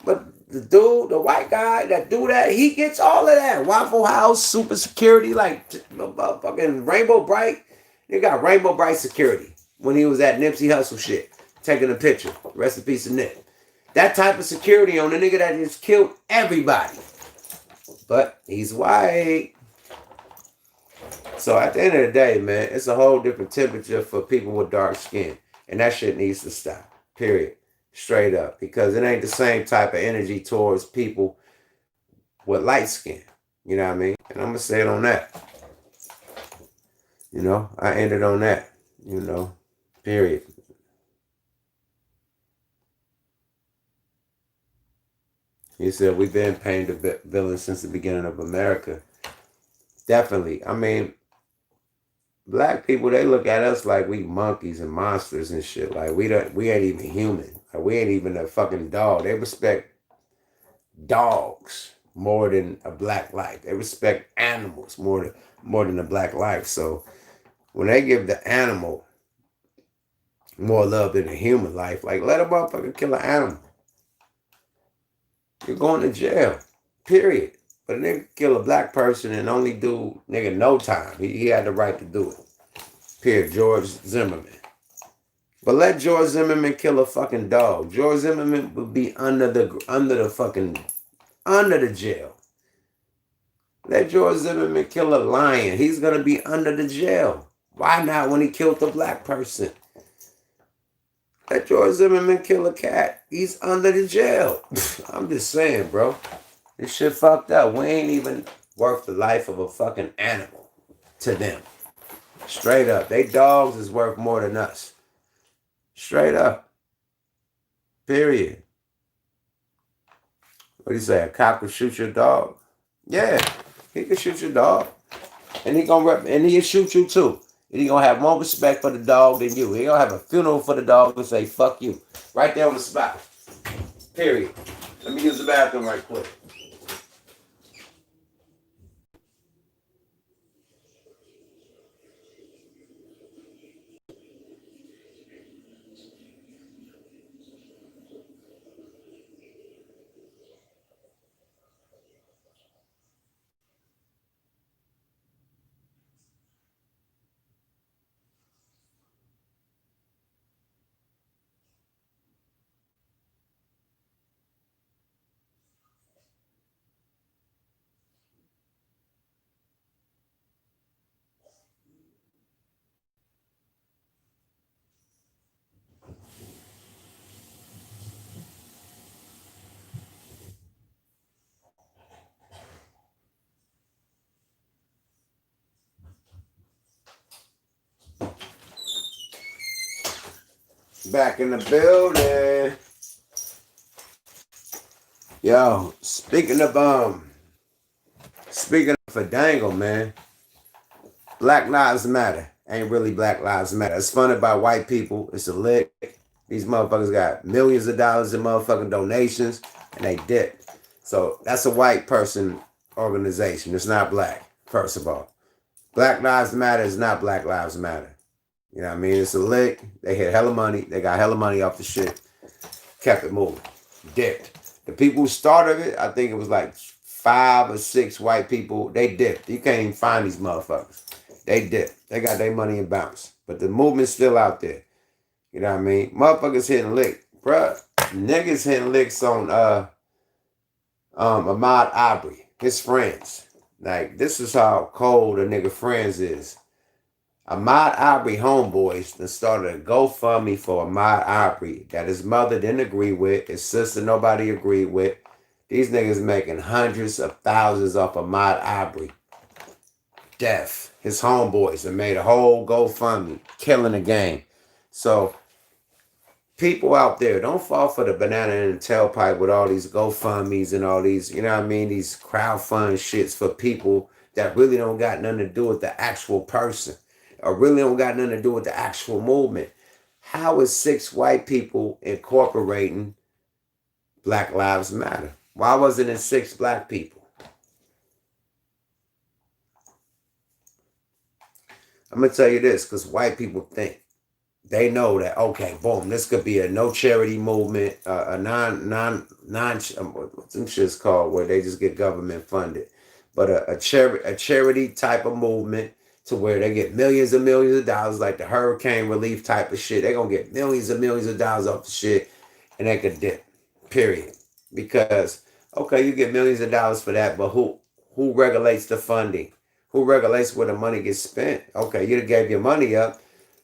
But the dude, the white guy that do that, he gets all of that. Waffle House, super security, like fucking Rainbow Bright. They got Rainbow Bright security when he was at Nipsey Hussle shit, taking a picture. Rest in peace of Nip. That type of security on the nigga that just killed everybody. But he's white. So at the end of the day, man, it's a whole different temperature for people with dark skin. And that shit needs to stop. Period. Straight up. Because it ain't the same type of energy towards people with light skin. You know what I mean? And I'm going to say it on that. You know, I ended on that. You know, period. He said, we've been paying the villains since the beginning of America. Definitely. I mean, black people, they look at us like we monkeys and monsters and shit. Like, we ain't even human. Like, we ain't even a fucking dog. They respect dogs more than a black life. They respect animals more than a black life. So when they give the animal more love than a human life, like, let a motherfucker kill an animal. You're going to jail. Period. But a nigga kill a black person and only do, nigga, no time. He had the right to do it. Period. George Zimmerman. But let George Zimmerman kill a fucking dog. George Zimmerman would be under the jail. Let George Zimmerman kill a lion. He's gonna be under the jail. Why not when he killed the black person? Let George Zimmerman kill a cat. He's under the jail. I'm just saying, bro. This shit fucked up. We ain't even worth the life of a fucking animal to them. Straight up. They dogs is worth more than us. Straight up. Period. What do you say? A cop could shoot your dog? Yeah, he could shoot your dog. And he'll shoot you too. And he gonna have more respect for the dog than you. He gonna have a funeral for the dog and say, fuck you. Right there on the spot. Period. Let me use the bathroom right quick. Back in the building. Yo, speaking of Fadango, man, Black Lives Matter ain't really Black Lives Matter. It's funded by white people. It's a lick. These motherfuckers got millions of dollars in motherfucking donations, and they dip. So that's a white person organization. It's not black, first of all. Black Lives Matter is not Black Lives Matter. You know what I mean? It's a lick. They hit hella money. They got hella money off the shit. Kept it moving. Dipped. The people who started it, I think it was like 5 or 6 white people. They dipped. You can't even find these motherfuckers. They dipped. They got their money and bounced. But the movement's still out there. You know what I mean? Motherfuckers hitting licks. Bruh, niggas hitting licks on Ahmaud Arbery, his friends. Like, this is how cold a nigga friends is. Ahmaud Arbery homeboys that started a GoFundMe for Ahmaud Arbery that his mother didn't agree with, his sister nobody agreed with. These niggas making hundreds of thousands off Ahmaud Arbery. Death. His homeboys and made a whole GoFundMe, killing the game. So, people out there, don't fall for the banana in the tailpipe with all these GoFundMes and all these, you know what I mean, these crowdfund shits for people that really don't got nothing to do with the actual person or really don't got nothing to do with the actual movement. How is 6 white people incorporating Black Lives Matter? Why wasn't it 6 black people? I'm going to tell you this, because white people think. They know that, okay, boom, this could be a no charity movement, a what's them shit's called, where they just get government funded. But a charity type of movement to where they get millions and millions of dollars, like the hurricane relief type of shit. They're going to get millions and millions of dollars off the shit, and they could dip, period. Because, okay, you get millions of dollars for that, but who regulates the funding? Who regulates where the money gets spent? Okay, you gave your money up.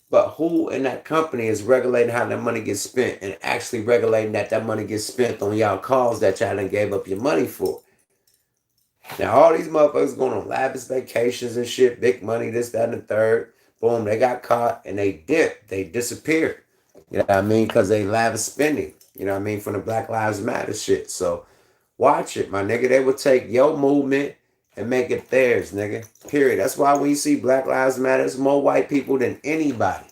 But who in that company is regulating how that money gets spent and actually regulating that money gets spent on y'all cause that y'all done gave up your money for? Now, all these motherfuckers going on lavish vacations and shit, big money, this, that, and the third. Boom, they got caught and they dipped. They disappeared. You know what I mean? Because they lavish spending. You know what I mean? From the Black Lives Matter shit. So, watch it, my nigga. They will take your movement and make it theirs, nigga. Period. That's why when you see Black Lives Matter, it's more white people than anybody.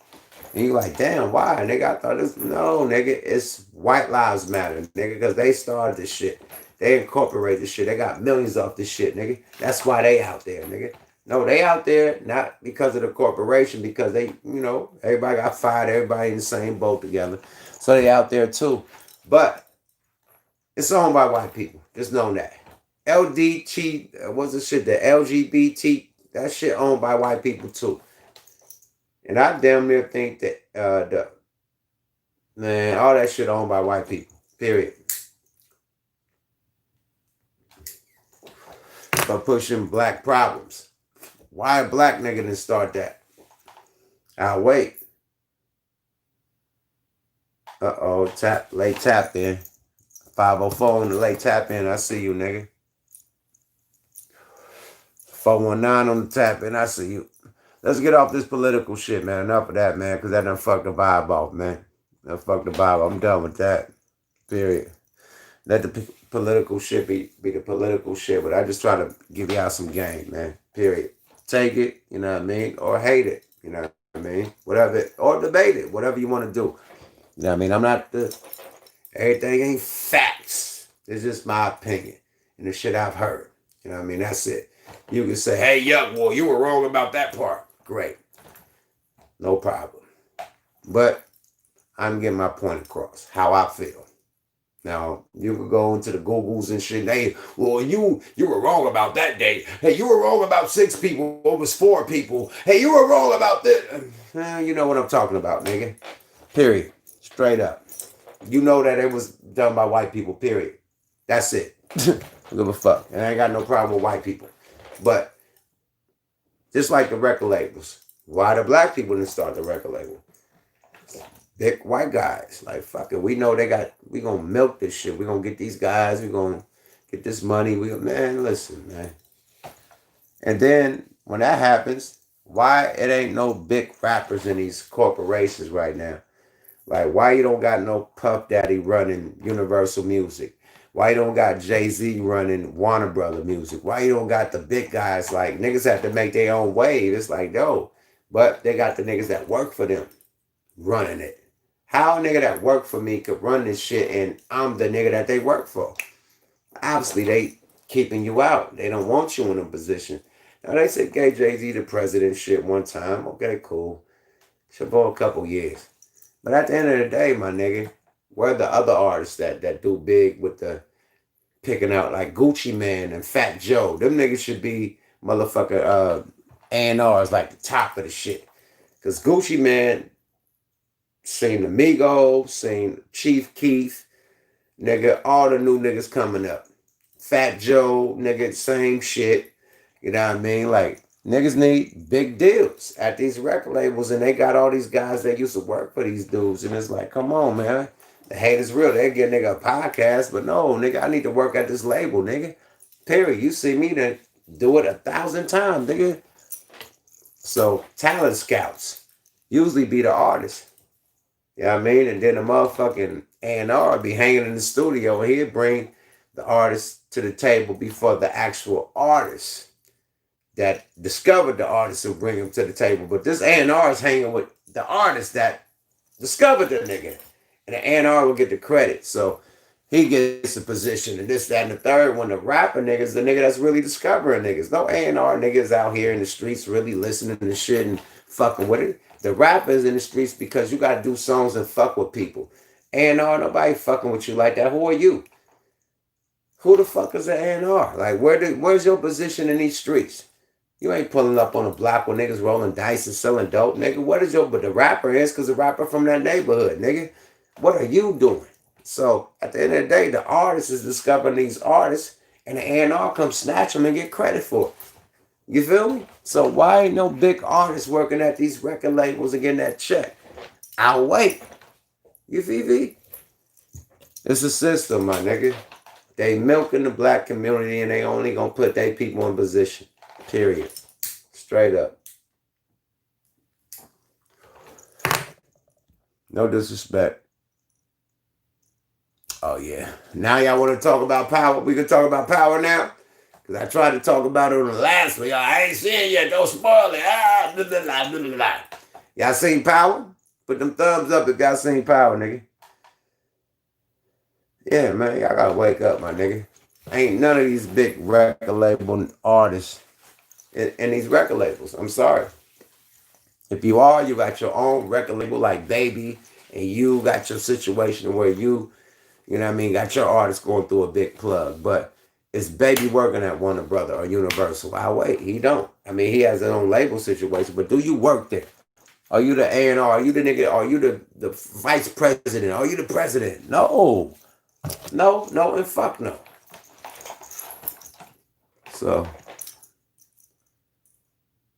And you're like, damn, why? Nigga, I thought this. No, nigga, it's White Lives Matter, nigga, because they started this shit. They incorporated this shit. They got millions off this shit, nigga. That's why they out there, nigga. No, they out there not because of the corporation, because they, you know, everybody got fired, everybody in the same boat together. So they out there too. But it's owned by white people. Just know that. what's the shit? The LGBT, that shit owned by white people too. And I damn near think that all that shit owned by white people. Period. For pushing black problems. Why a black nigga didn't start that? I'll wait. Late tap in. 504 on the late tap in. I see you, nigga. 419 on the tap in. I see you. Let's get off this political shit, man. Enough of that, man, because that done fucked the vibe off, man. That fucked the vibe. I'm done with that. Period. Let the political shit be the political shit, but I just try to give y'all some game, man. Period. Take it, you know what I mean, or hate it, you know what I mean, whatever, or debate it, whatever you want to do. You know what I mean? I'm not everything ain't facts. It's just my opinion and the shit I've heard. You know what I mean? That's it. You can say, hey, YUK, well, you were wrong about that part. Great. No problem. But I'm getting my point across, how I feel. Now, you could go into the Googles and shit. Hey, well, you were wrong about that day. Hey, you were wrong about 6 people. It was 4 people. Hey, you were wrong about this. You know what I'm talking about, nigga. Period. Straight up. You know that it was done by white people, period. That's it. Don't give a fuck. And I ain't got no problem with white people. But just like the record labels, why the black people didn't start the record label? Big white guys, like, fuck it. We know we gonna milk this shit. We gonna get these guys. We gonna get this money. Man, listen, man. And then when that happens, why it ain't no big rappers in these corporations right now? Like, why you don't got no Puff Daddy running Universal Music? Why you don't got Jay-Z running Warner Brother Music? Why you don't got the big guys? Like, niggas have to make their own wave. It's like, no. But they got the niggas that work for them running it. How a nigga that work for me could run this shit and I'm the nigga that they work for? Obviously, they keeping you out. They don't want you in a position. Now, they said gave Jay-Z the president shit one time. Okay, cool. For a couple years. But at the end of the day, my nigga, where the other artists that do big with the picking out like Gucci Man and Fat Joe? Them niggas should be motherfucker A&Rs like the top of the shit. Cause Gucci Man seen the Migos, seen Chief Keef, nigga, all the new niggas coming up. Fat Joe, nigga, same shit. You know what I mean? Like, niggas need big deals at these record labels, and they got all these guys that used to work for these dudes, and it's like, come on, man. The hate is real. They get nigga a podcast, but no, nigga, I need to work at this label, nigga. Period. You see me to do it 1,000 times, nigga. So, talent scouts usually be the artist. You know what I mean? And then the motherfucking A&R be hanging in the studio, and he'd bring the artist to the table before the actual artist that discovered the artist will bring him to the table. But this A&R is hanging with the artist that discovered the nigga. And the A&R will get the credit. So he gets a position and this, that, and the third. When the rapper niggas, the nigga that's really discovering niggas. No A&R niggas out here in the streets really listening to shit and fucking with it. The rappers in the streets because you got to do songs and fuck with people. A&R, nobody fucking with you like that. Who are you? Who the fuck is an A&R? Like, where's your position in these streets? You ain't pulling up on a block with niggas rolling dice and selling dope, nigga. What is your, but the rapper is because the rapper from that neighborhood, nigga. What are you doing? So at the end of the day, the artist is discovering these artists and the A&R come snatch them and get credit for it. You feel me? So why ain't no big artists working at these record labels and getting that check? I'll wait. You feel me? It's a system, my nigga. They milking the black community and they only gonna put their people in position. Period. Straight up. No disrespect. Oh yeah. Now y'all want to talk about power? We can talk about power now? Because I tried to talk about it on the last one. I ain't seen it yet. Don't spoil it. Blah, blah, blah, blah, blah. Y'all seen Power? Put them thumbs up if y'all seen Power, nigga. Yeah, man. Y'all gotta wake up, my nigga. Ain't none of these big record label artists in these record labels. I'm sorry. If you are, you got your own record label like Baby, and you got your situation where you know what I mean, got your artist going through a big plug. But is Baby working at Warner Brother or Universal? I wait. He don't. I mean, he has his own label situation, but do you work there? Are you the A&R? Are you the nigga? Are you the vice president? Are you the president? No. No, and fuck no. So,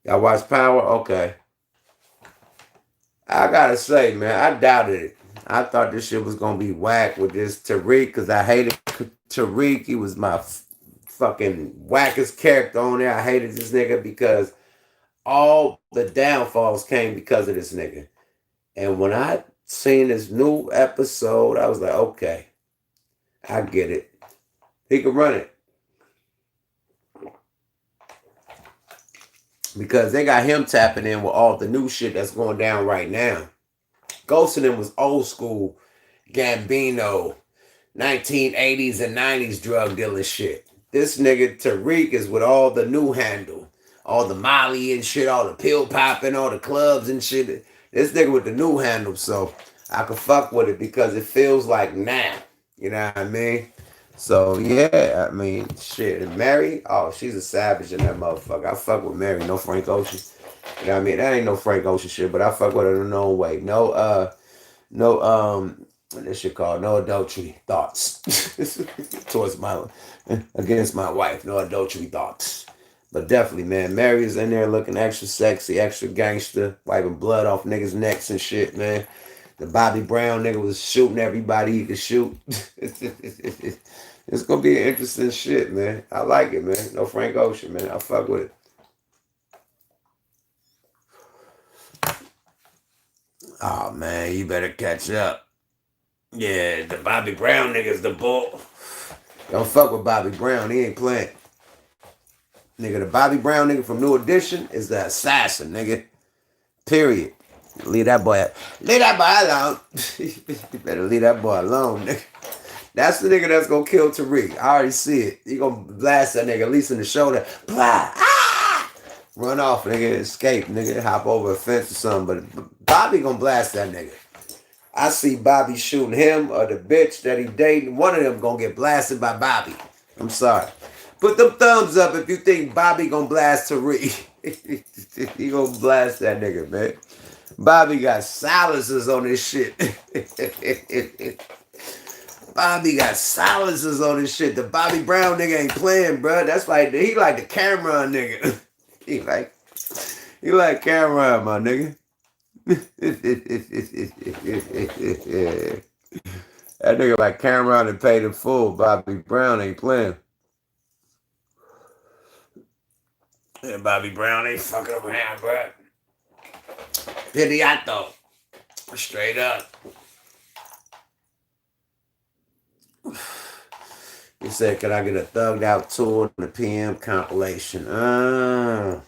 y'all watch Power? Okay. I gotta say, man, I doubted it. I thought this shit was gonna be whack with this Tariq, because I hated Tariq. He was my fucking wackest character on there. I hated this nigga because all the downfalls came because of this nigga. And when I seen this new episode, I was like, okay, I get it. He can run it. Because they got him tapping in with all the new shit that's going down right now. Ghost of them was old school Gambino, 1980s and 90s drug dealer shit. This nigga Tariq is with all the new handle. All the Molly and shit, all the pill popping, all the clubs and shit. This nigga with the new handle, so I can fuck with it because it feels like now. You know what I mean? So yeah, I mean, shit. And Mary, oh, she's a savage in that motherfucker. I fuck with Mary, no Frank Ocean. You know what I mean? That ain't no Frank Ocean shit, but I fuck with her in no way. No, what this shit called? No adultery thoughts towards against my wife. No adultery thoughts. But definitely, man, Mary is in there looking extra sexy, extra gangster, wiping blood off niggas' necks and shit, man. The Bobby Brown nigga was shooting everybody he could shoot. It's gonna be an interesting shit, man. I like it, man. No Frank Ocean, man. I fuck with it. Oh man, you better catch up. Yeah, the Bobby Brown nigga's the bull. Don't fuck with Bobby Brown. He ain't playing. Nigga, the Bobby Brown nigga from New Edition is the assassin, nigga. Period. Leave that boy. Leave that boy alone. You better leave that boy alone, nigga. That's the nigga that's gonna kill Tariq. I already see it. He gonna blast that nigga at least in the shoulder. Blah, ah! Run off, nigga. Escape, nigga. Hop over a fence or something. But Bobby gonna blast that nigga. I see Bobby shooting him or the bitch that he dating. One of them gonna get blasted by Bobby. I'm sorry. Put them thumbs up if you think Bobby gonna blast Tariq. He gonna blast that nigga, man. Bobby got silencers on this shit. Bobby got silencers on this shit. The Bobby Brown nigga ain't playing, bro. That's like he like the Cameron nigga. he like Cameron, my nigga. That nigga like Cameron and paid in full. Bobby Brown ain't playing. Yeah, Bobby Brown ain't fucking around, bro. Pediato. Straight up. He said, can I get a thugged out tour in the PM compilation? I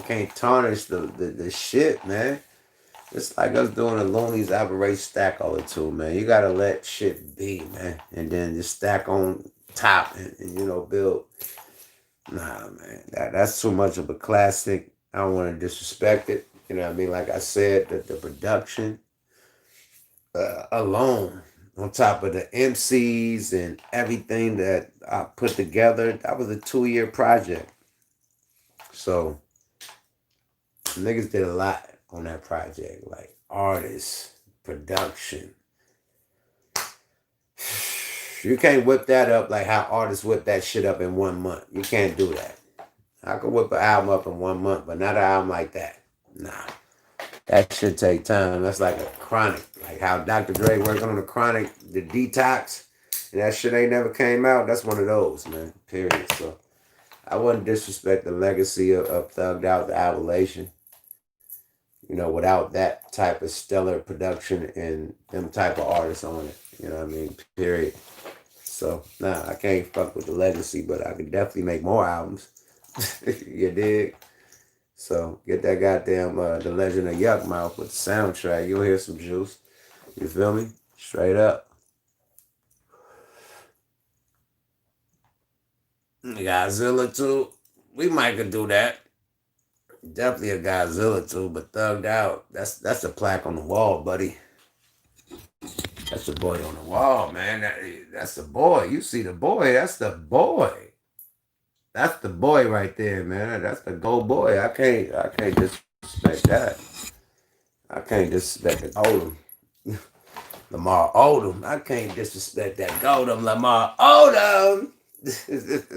can't tarnish the shit, man. It's like us doing a Looney's Aberrate stack all the two, man. You gotta let shit be, man. And then just stack on top and build. Nah, man. That's too much of a classic. I don't want to disrespect it. You know what I mean? Like I said, the production alone, on top of the MCs and everything that I put together, that was a 2-year project. So, niggas did a lot on that project, like artists, production. You can't whip that up like how artists whip that shit up in 1 month. You can't do that. I could whip an album up in 1 month, but not an album like that. Nah. That shit take time. That's like a chronic. Like how Dr. Dre working on the chronic, the detox, and that shit ain't never came out. That's one of those, man. Period. So I wouldn't disrespect the legacy of Thugged Out, the Appellation. Without that type of stellar production and them type of artists on it. You know what I mean? Period. So, nah, I can't fuck with the legacy, but I could definitely make more albums. You dig? So, get that goddamn The Legend of YUK Mouth with the soundtrack. You'll hear some juice. You feel me? Straight up. Godzilla too. We might could do that. Definitely a Godzilla too, but Thugged Out. That's a plaque on the wall, buddy. That's the boy on the wall, man. That's the boy. You see the boy. That's the boy. That's the boy right there, man. That's the go boy. I can't disrespect that. I can't disrespect the Odom. Lamar Odom. I can't disrespect that Goldum Lamar Odom.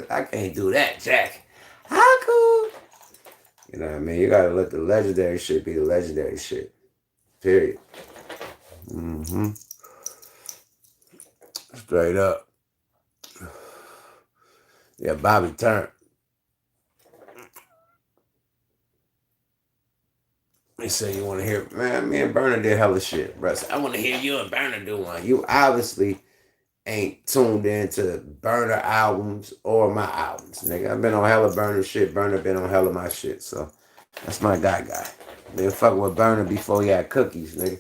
I can't do that, Jack. How cool? You know what I mean? You gotta let the legendary shit be the legendary shit. Period. Mm-hmm. Straight up. Yeah, Bobby turned. They say you want to hear, man, me and Burner did hella shit, bro. I want to hear you and Burner do one. You obviously ain't tuned into Burner albums or my albums, nigga. I've been on hella Burner shit. Burner been on hella my shit, so that's my guy. Been fucking with Burner before he had cookies, nigga.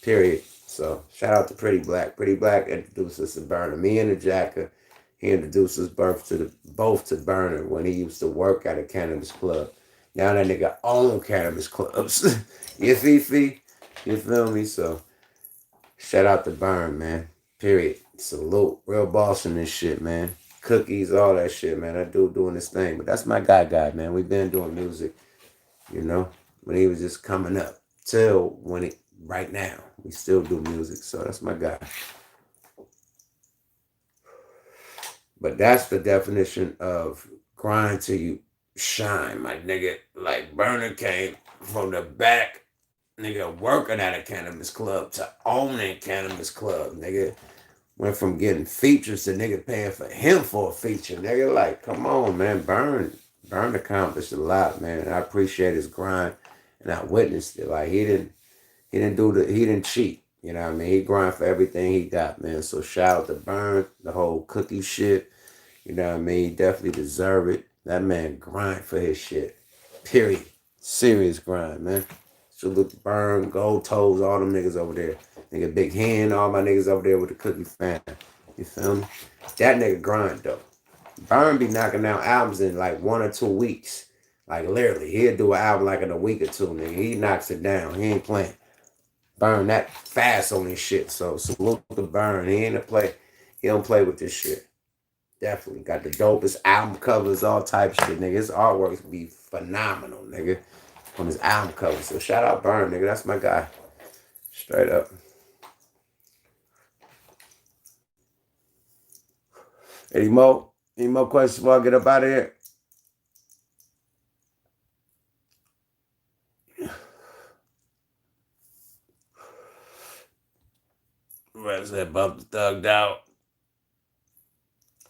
Period. So shout out to Pretty Black. Pretty Black introduced us to Burner. Me and the Jacker, he introduced us both to Burner when he used to work at a cannabis club. Now that nigga own cannabis clubs. You feel me? So shout out to Burn, man. Period. Salute. Real boss in this shit, man. Cookies, all that shit, man. That dude doing this thing. But that's my guy, man. We've been doing music, when he was just coming up. Till right now, we still do music. So that's my guy. But that's the definition of grind till you shine, my nigga. Like Burner came from the back, nigga, working at a cannabis club to owning cannabis club, nigga. Went from getting features to nigga paying for him for a feature, nigga. Like, come on, man. Burn accomplished a lot, man. And I appreciate his grind, and I witnessed it. Like, he didn't He didn't cheat. You know what I mean? He grind for everything he got, man. So shout out to Burn, the whole cookie shit. You know what I mean? He definitely deserve it. That man grind for his shit. Period. Serious grind, man. Salute to Burn, Gold Toes, all them niggas over there. Nigga Big Hen, all my niggas over there with the cookie fan. You feel me? That nigga grind though. Burn be knocking out albums in like 1 or 2 weeks. Like literally, he'll do an album like in a week or two, nigga. He knocks it down. He ain't playing. Burn that fast on this shit. So salute to Burn. He ain't a play. He don't play with this shit. Definitely got the dopest album covers, all type of shit, nigga. His artworks be phenomenal, nigga, on his album covers. So shout out Burn, nigga. That's my guy. Straight up. Any more? Any more questions before I get up out of here? Where's that bump the thugged out?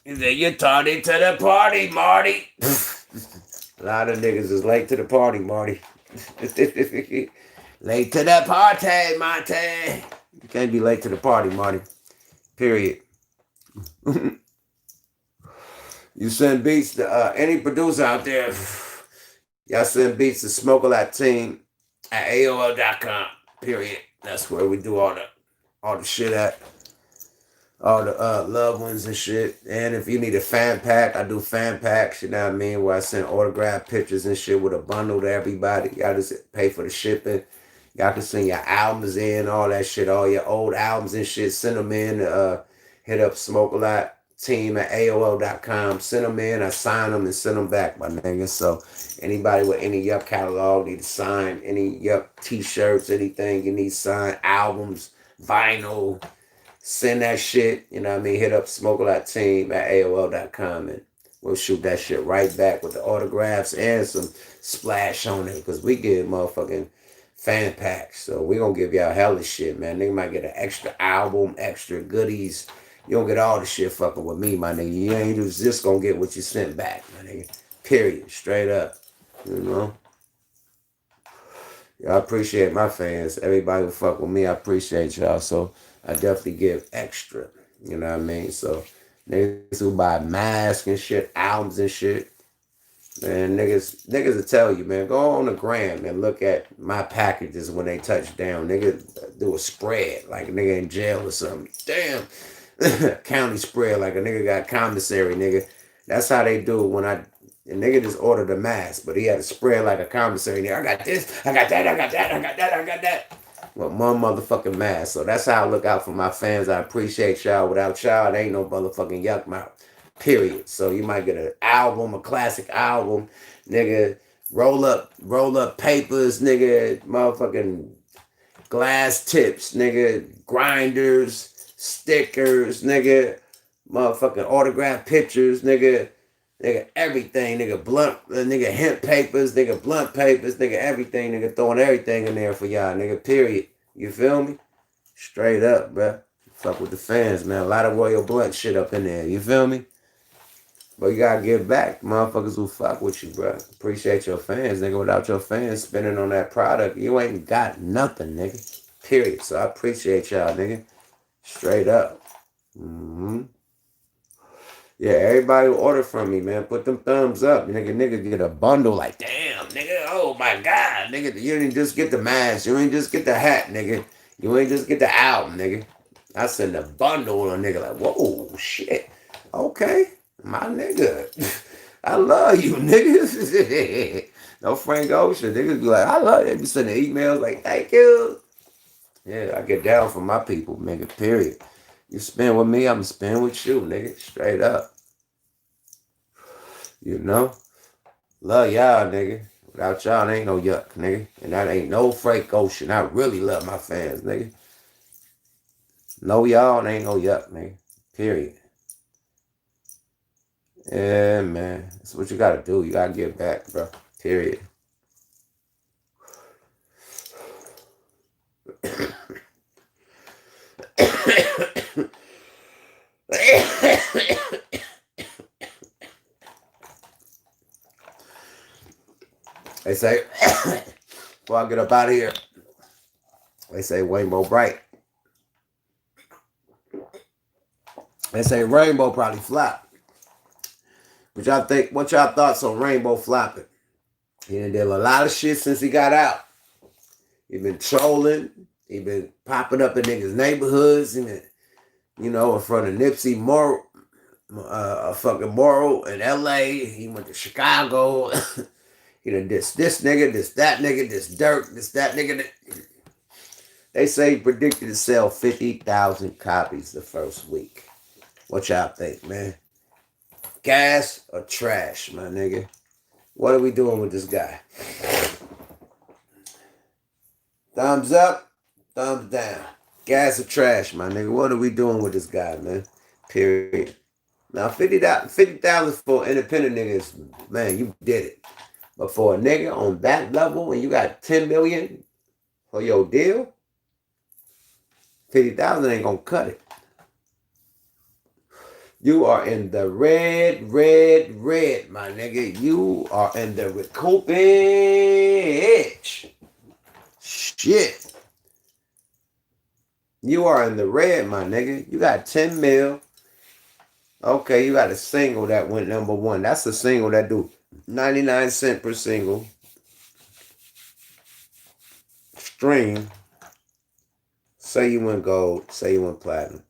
He said, "You're tardy to the party, Marty." A lot of niggas is late to the party, Marty. Late to the party, Marty. You can't be late to the party, Marty. Period. You send beats to any producer out there. Y'all send beats to Smoke-A-Lot Team at AOL.com. Period. That's where we do all the shit at. All the loved ones and shit. And if you need a fan pack, I do fan packs, you know what I mean? Where I send autographed pictures and shit with a bundle to everybody. Y'all just pay for the shipping. Y'all can send your albums in, all that shit, all your old albums and shit. Send them in. Hit up Smoke-A-Lot Team at AOL.com. Send them in. I sign them and send them back, my nigga. So anybody with any YUK catalog need to sign, any YUK t-shirts, anything you need signed, albums, vinyl, send that shit, you know what I mean? Hit up Smoke-A-Lot Team at AOL.com and we'll shoot that shit right back with the autographs and some splash on it because we get motherfucking fan packs. So we gonna give y'all hella shit, man. Nigga might get an extra album, extra goodies. You don't get all the shit fucking with me, my nigga. You ain't just gonna get what you sent back, my nigga. Period. Straight up. You know? I appreciate my fans. Everybody who fuck with me, I appreciate y'all. So I definitely give extra. You know what I mean? So niggas who buy masks and shit, albums and shit, man, niggas will tell you, man, go on the gram and look at my packages when they touch down. Nigga do a spread like a nigga in jail or something. Damn. County spread like a nigga got commissary, nigga. That's how they do it when the nigga just ordered a mask, but he had to spread like a commissary. Nigga, I got this, I got that, I got that, I got that, I got that. With one motherfucking mask. So that's how I look out for my fans. I appreciate y'all. Without y'all, there ain't no motherfucking YUK mouth. Period. So you might get an album, a classic album, nigga, roll up papers, nigga, motherfucking glass tips, nigga, grinders, stickers, nigga, motherfucking autograph pictures, nigga, everything, nigga, nigga, hemp papers, nigga, blunt papers, nigga, everything, nigga, throwing everything in there for y'all, nigga, period. You feel me? Straight up, bruh. Fuck with the fans, man. A lot of Royal Blunt shit up in there. You feel me? But you gotta give back, motherfuckers who fuck with you, bro. Appreciate your fans, nigga. Without your fans spending on that product, you ain't got nothing, nigga. Period. So I appreciate y'all, nigga. Straight up. Yeah, everybody who order from me, man, put them thumbs up. Nigga get a bundle like, damn, nigga, oh my God, nigga, you didn't just get the mask, you ain't just get the hat, nigga. You ain't just get the album, nigga. I send a bundle on a nigga like, whoa, shit. Okay, my nigga. I love you, nigga. No Frank Ocean. Niggas be like, I love you. Be sending emails like, thank you. Yeah, I get down for my people, nigga, period. You spend with me, I'm spend with you, nigga. Straight up. You know? Love y'all, nigga. Without y'all, there ain't no YUK, nigga. And that ain't no Frank Ocean. I really love my fans, nigga. No y'all, there ain't no YUK, nigga. Period. Yeah, man. That's what you gotta do. You gotta give back, bro. Period. They say, before I get up out of here, They say Rainbow Bright. They say Rainbow probably flop. But y'all think, what y'all thoughts on Rainbow flopping? He done did a lot of shit since he got out. He been trolling. He been popping up in niggas' neighborhoods. He been, in front of Nipsey fucking Morrow in LA. He went to Chicago. He done this nigga, this that nigga, this Dirk, this that nigga. They say he predicted to sell 50,000 copies the first week. What y'all think, man? Gas or trash, my nigga? What are we doing with this guy? Thumbs up, thumbs down. Gas or trash, my nigga? What are we doing with this guy, man? Period. Now, 50,000 for an independent niggas, man, you did it. But for a nigga on that level, and you got 10 million for your deal, 50,000 ain't gonna cut it. You are in the red, my nigga. You are in the recouping edge. Shit. You are in the red, my nigga. You got 10 mil. Okay, you got a single that went number one. That's a single that do 99 cents per single. Stream. Say you went gold. Say you went platinum.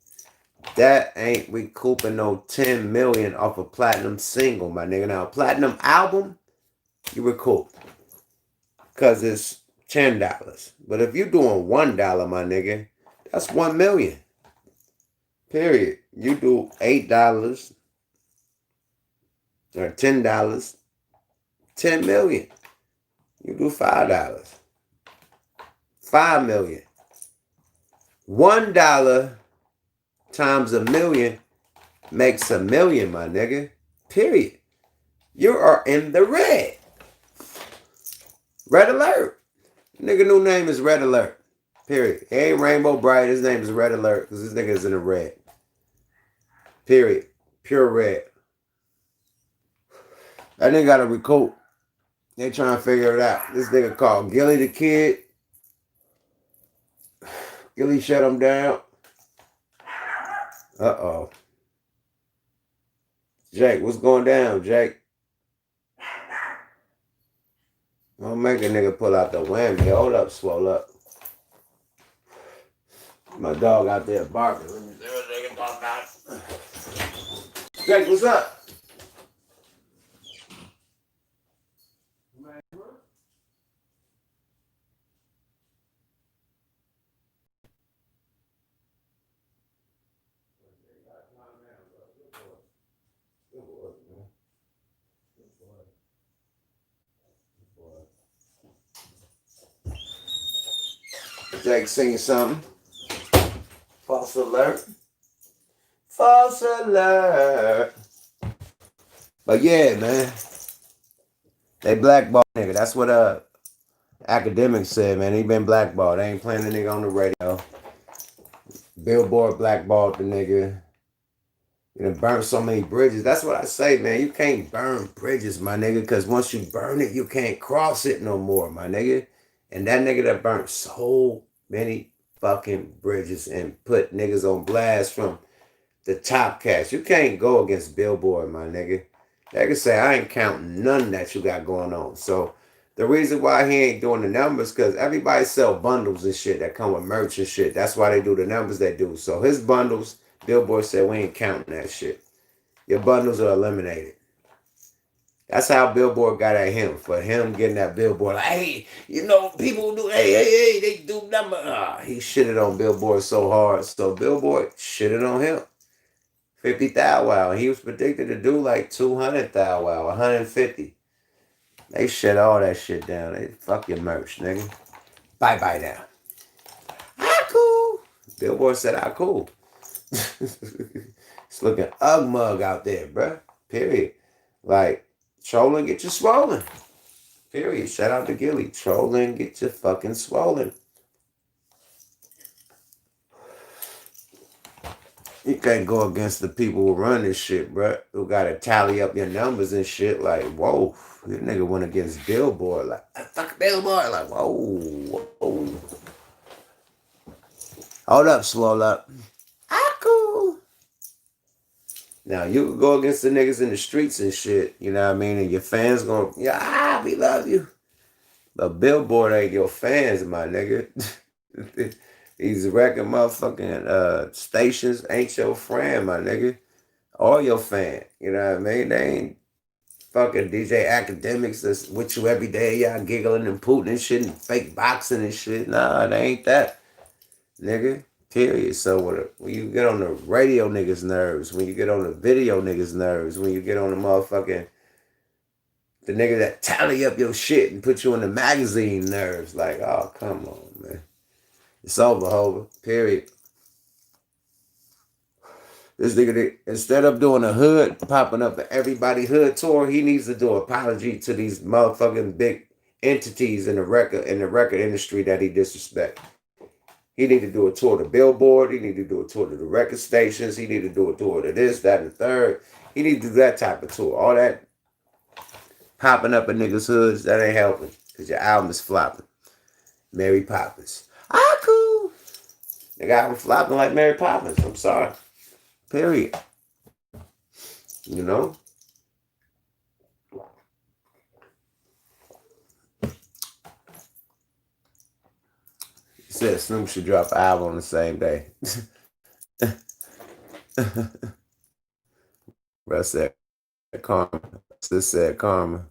That ain't recouping no 10 million off a platinum single, my nigga. Now, a platinum album, you recoup. Because it's $10. But if you're doing $1, my nigga, that's 1 million. Period. You do $8 or $10, 10 million. You do $5. 5 million. $1 times a million makes $1 million, my nigga. Period. You are in the red. Red alert. Nigga new name is Red Alert. Period. He ain't Rainbow Bright. His name is Red Alert because this nigga is in the red. Period. Pure red. That nigga got to recoup. They trying to figure it out. This nigga called Gilly the Kid. Gilly shut him down. Uh-oh. Jake, what's going down, Jake? Don't make a nigga pull out the whammy. Hold up, swole up. My dog out there barking. Jake, what's up? Jake singing something. False alert. False alert. But yeah, man. They blackballed nigga. That's what academics said, man. He been blackballed. They ain't playing the nigga on the radio. Billboard blackballed the nigga. You know, burn so many bridges. That's what I say, man. You can't burn bridges, my nigga, because once you burn it, you can't cross it no more, my nigga. And that nigga that burnt so many fucking bridges and put niggas on blast from the top cast. You can't go against Billboard, my nigga. They can say, I ain't counting none that you got going on. So the reason why he ain't doing the numbers, because everybody sell bundles and shit that come with merch and shit. That's why they do the numbers they do. So his bundles, Billboard said, we ain't counting that shit. Your bundles are eliminated. That's how Billboard got at him, for him getting that Billboard. Like, hey, people do, hey, they do number. He shitted on Billboard so hard. So Billboard shitted on him. 50,000 wow. He was predicted to do like 200,000 wow, 150. They shut all that shit down. They fuck your merch, nigga. Bye now. I cool. Billboard said I cool. It's looking ugmug out there, bruh. Period. Like, trolling, get you swollen. Period. Shout out to Gilly. Trolling, get you fucking swollen. You can't go against the people who run this shit, bruh. Who gotta tally up your numbers and shit. Like, whoa. This nigga went against Billboard. Like, fuck Billboard. Like, whoa. Hold up, slow up. Cool. Now you can go against the niggas in the streets and shit, you know what I mean? And your fans gonna, yeah, we love you. But Billboard ain't your fans, my nigga. These record motherfucking stations ain't your friend, my nigga. Or your fan. You know what I mean? They ain't fucking DJ academics that's with you every day, y'all giggling and pooting and shit and fake boxing and shit. Nah, they ain't that, nigga. Period. So when you get on the radio niggas' nerves, when you get on the video niggas' nerves, when you get on the motherfucking the nigga that tally up your shit and put you in the magazine nerves, like, oh, come on, man. It's over, Hova. Period. This nigga, instead of doing a hood, popping up an everybody hood tour, he needs to do an apology to these motherfucking big entities in the record industry that he disrespect. He need to do a tour to Billboard. He need to do a tour to the record stations. He need to do a tour to this, that, and the third. He need to do that type of tour. All that popping up in niggas' hoods, that ain't helping. Because your album is flopping. Mary Poppins. Cool. Nigga album flopping like Mary Poppins. I'm sorry. Period. You know? He said Snoop should drop an album on the same day. Russ said karma. Sis said karma.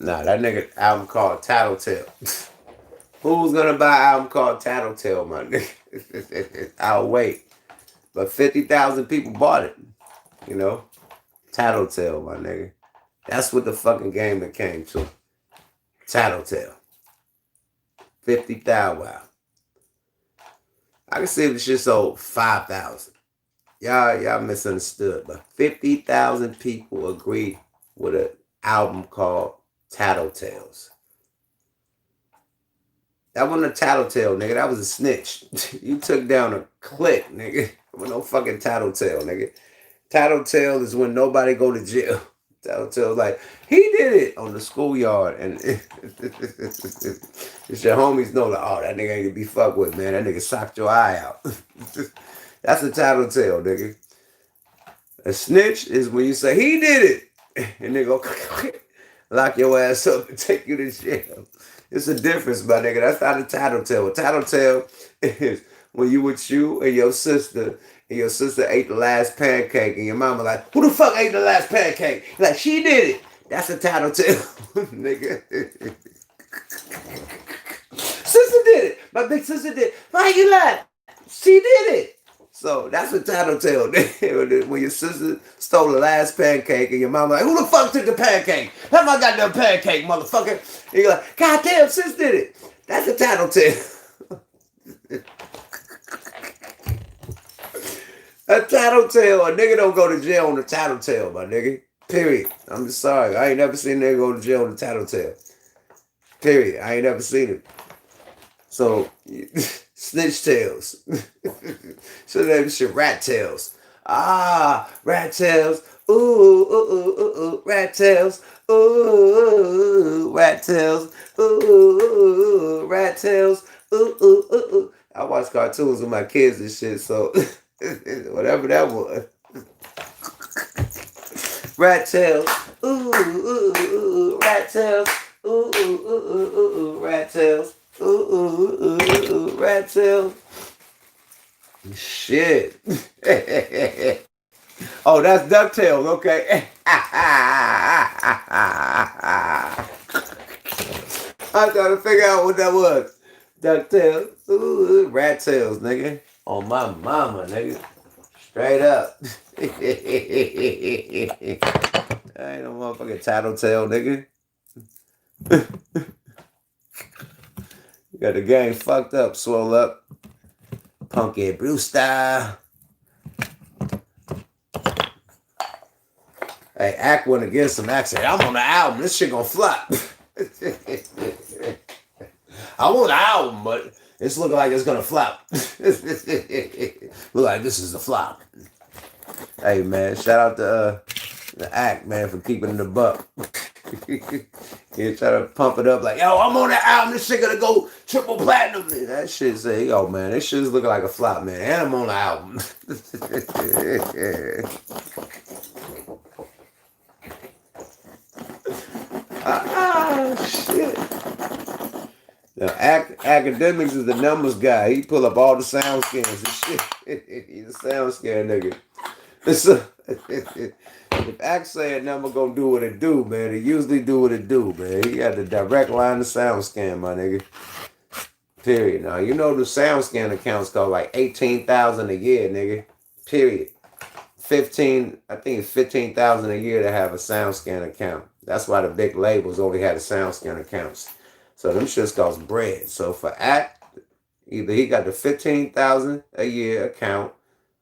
Nah, that nigga album called Tattletale. Who's gonna buy an album called Tattletale, my nigga? I'll wait. But 50,000 people bought it. You know? Tattletale, my nigga. That's what the fucking game that came to. Tattletale. 50,000. Wow. I can see if the shit sold 5,000. Y'all misunderstood. But 50,000 people agreed with an album called Tattletales. That wasn't a tattletale, nigga. That was a snitch. You took down a clique, nigga. With no fucking tattletale, nigga. Tattletale is when nobody go to jail. Tattletale is like, he did it on the schoolyard. And it's your homies know, like, oh, that nigga ain't to be fucked with, man. That nigga socked your eye out. That's a tattletale, nigga. A snitch is when you say, he did it. And they go, lock your ass up and take you to jail. It's a difference, my nigga. That's not a tattletale. A tattletale is when you with you and your sister ate the last pancake, and your mama like, who the fuck ate the last pancake? Like, she did it. That's a tattletale, nigga. Sister did it. My big sister did it. Why you lying? She did it. So that's a tattletale. When your sister stole the last pancake and your mama like, who the fuck took the pancake? Have my goddamn pancake, motherfucker? And you're like, goddamn, sis did it. That's a tattletale. A tattletale. A nigga don't go to jail on a tattletale, my nigga. Period. I'm just sorry. I ain't never seen a nigga go to jail on a tattletale. Period. I ain't never seen it. So, snitch tails. So that shit rat tails. Rat tails. Ooh, rat tails. Ooh, rat tails. Ooh, rat tails. Ooh. I watch cartoons with my kids and shit, so whatever that was. Rat tails. Ooh, rat tails. Ooh, rat tails. Ooh, rat tails. Shit. Oh, that's DuckTales, okay. I'm trying to figure out what that was. DuckTales. Ooh, rat tails, nigga. On my mama, nigga. Straight up. I ain't no motherfucking tattletale, nigga. You got the game fucked up, swole up. Punky Bruce style. Hey, Act went against him. Act said, I'm on the album. This shit gonna flop. I want the album, but it's looking like it's gonna flop. Look like this is the flop. Hey, man, shout out to The act, man, for keeping it a buck. You try to pump it up like, yo, I'm on that album. This shit gonna go triple platinum. Man, that shit say, yo, man, this shit's looking like a flop, man. And I'm on the album. Shit. Now, academics is the numbers guy. He pull up all the sound scans and shit. He's a sound scan nigga. So, if Act say a number gonna do what it do, man, it usually do what it do, man. He got the direct line to sound scan, my nigga. Period. Now, you know the sound scan accounts cost like $18,000 a year, nigga. Period. I think it's $15,000 a year to have a sound scan account. That's why the big labels only had the sound scan accounts. So them shits cost bread. So for Act, either he got the $15,000 a year account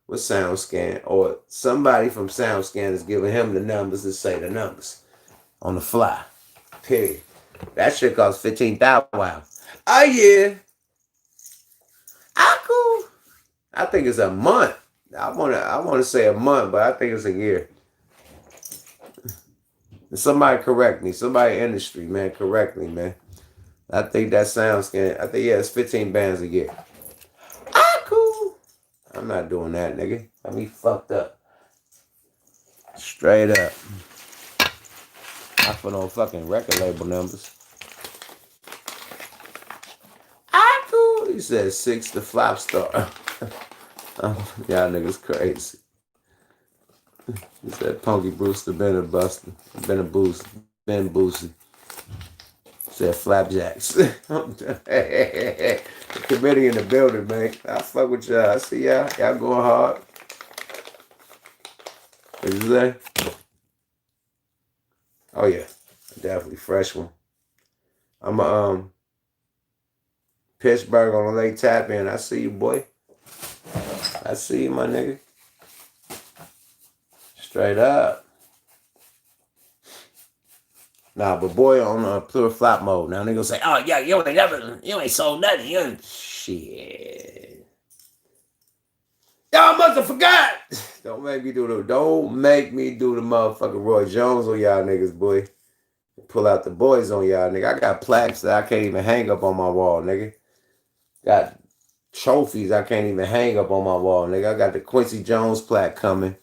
with SoundScan, or somebody from SoundScan is giving him the numbers to say the numbers on the fly. Period. That shit costs $15,000. Wow. Oh yeah. Cool. I think it's a month. I wanna say a month, but I think it's a year. Somebody correct me. Somebody industry, man, correct me, man. I think that SoundScan, it's 15 bands a year. Cool. I'm not doing that, nigga. Got me fucked up. Straight up. I put on fucking record label numbers. Cool. He said 6 the flop star. Y'all niggas crazy. He said Punky Brewster been a buster. Been a boost. Been boosted. Said flapjacks. The committee in the building, man. I fuck with y'all. I see y'all. Y'all going hard. What you say? Oh yeah. Definitely fresh one. I'm a Pittsburgh on the late tap in. I see you, boy. I see you, my nigga. Straight up. Nah, but boy on pure flop mode. Now niggas say, oh yeah, you ain't sold nothing. You ain't shit. Y'all must have forgot. Don't make me do the motherfucking Roy Jones on y'all niggas, boy. Pull out the boys on y'all, nigga. I got plaques that I can't even hang up on my wall, nigga. Got trophies I can't even hang up on my wall, nigga. I got the Quincy Jones plaque coming.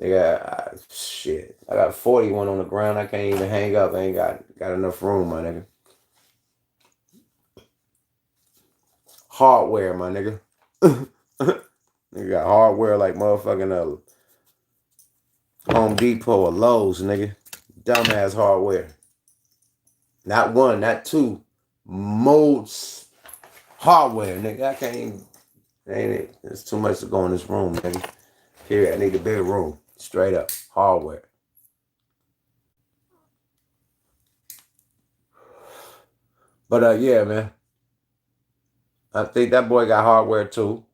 Nigga, shit. I got 41 on the ground. I can't even hang up. I ain't got enough room, my nigga. Hardware, my nigga. Nigga got hardware like motherfucking Home Depot or Lowe's, nigga. Dumbass hardware. Not one, not two. Modes hardware, nigga. I can't even. Ain't it? There's too much to go in this room, nigga. Here, I need a bigger room. Straight up. Hardware. But yeah, man. I think that boy got hardware too.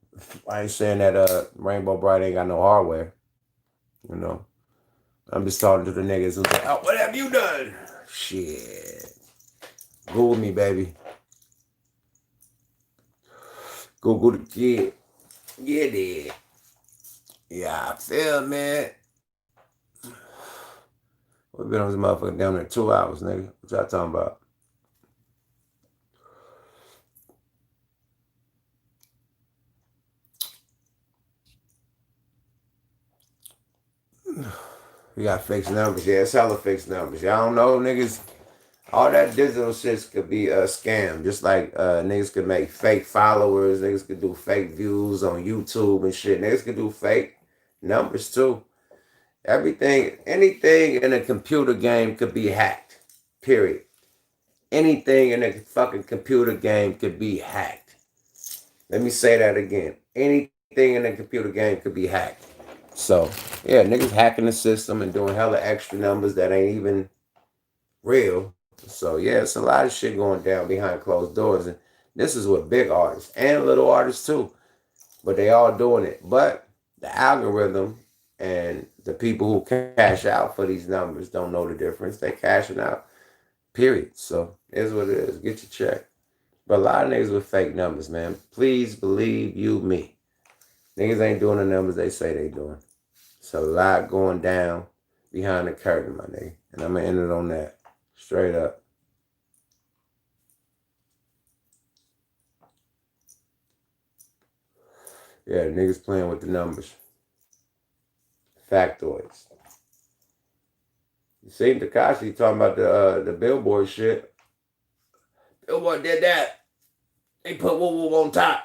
I ain't saying that Rainbow Bright ain't got no hardware. You know. I'm just talking to the niggas who say, oh, what have you done? Shit. Google me, baby. Google the kid. Get it. Yeah, I feel, man. We've been on this motherfucker down there 2 hours, nigga. What y'all talking about? We got fixed numbers. Yeah, it's hella fixed numbers. Y'all don't know, niggas. All that digital shit could be a scam. Just like niggas could make fake followers. Niggas could do fake views on YouTube and shit. Niggas could do fake numbers too. Everything, anything in a computer game could be hacked. Period. Anything in a fucking computer game could be hacked. Let me say that again. Anything in a computer game could be hacked. So, yeah, niggas hacking the system and doing hella extra numbers that ain't even real. So, yeah, it's a lot of shit going down behind closed doors. And this is with big artists and little artists too. But they all doing it. But the algorithm and the people who cash out for these numbers don't know the difference. They cashing out, period. So, it's what it is. Get your check. But a lot of niggas with fake numbers, man. Please believe you me. Niggas ain't doing the numbers they say they doing. It's a lot going down. behind the curtain, my nigga. And I'm going to end it on that. Straight up. Yeah, niggas playing with the numbers. Factoids. You see Tekashi talking about the Billboard shit. Billboard did that. They put woo woo on top.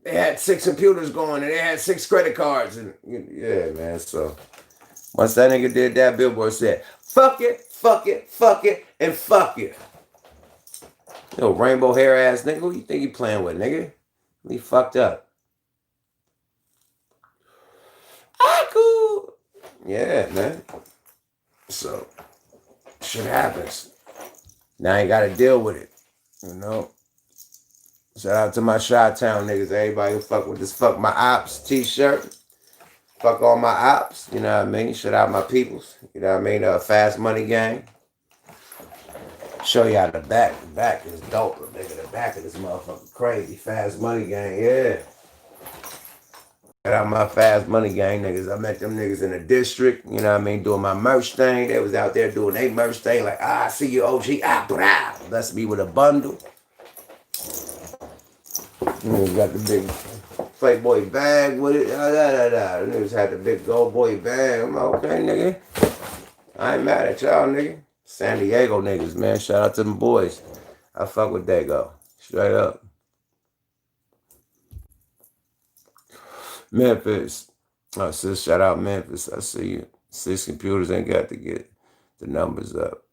They had 6 computers going and they had 6 credit cards. And yeah, man. So once that nigga did that, Billboard said, fuck it, fuck it, fuck it, and fuck it. Yo, rainbow hair ass nigga, who you think you playing with, nigga? He fucked up. Cool. Yeah, man. So shit happens. Now I ain't gotta deal with it. You know? Shout out to my Chi-Town niggas. Everybody who fuck with this Fuck My Ops t-shirt. Fuck all my ops. You know what I mean? Shout out my peoples. You know what I mean? Fast Money Gang. Show y'all the back. The back is dope. Nigga, the back of this motherfucker crazy. Fast Money Gang, yeah. Shout out my Fast Money Gang niggas. I met them niggas in the district. You know what I mean? Doing my merch thing. They was out there doing their merch thing. Like, I see you, OG. Blah. Bless me with a bundle. Niggas got the big Playboy bag with it. Niggas had the big Gold Boy bag. I'm like, okay, nigga. I ain't mad at y'all, nigga. San Diego niggas, man. Shout out to them boys. I fuck with Dago. Straight up. Memphis. Oh, sis, shout out Memphis. I see you. 6 computers ain't got to get the numbers up.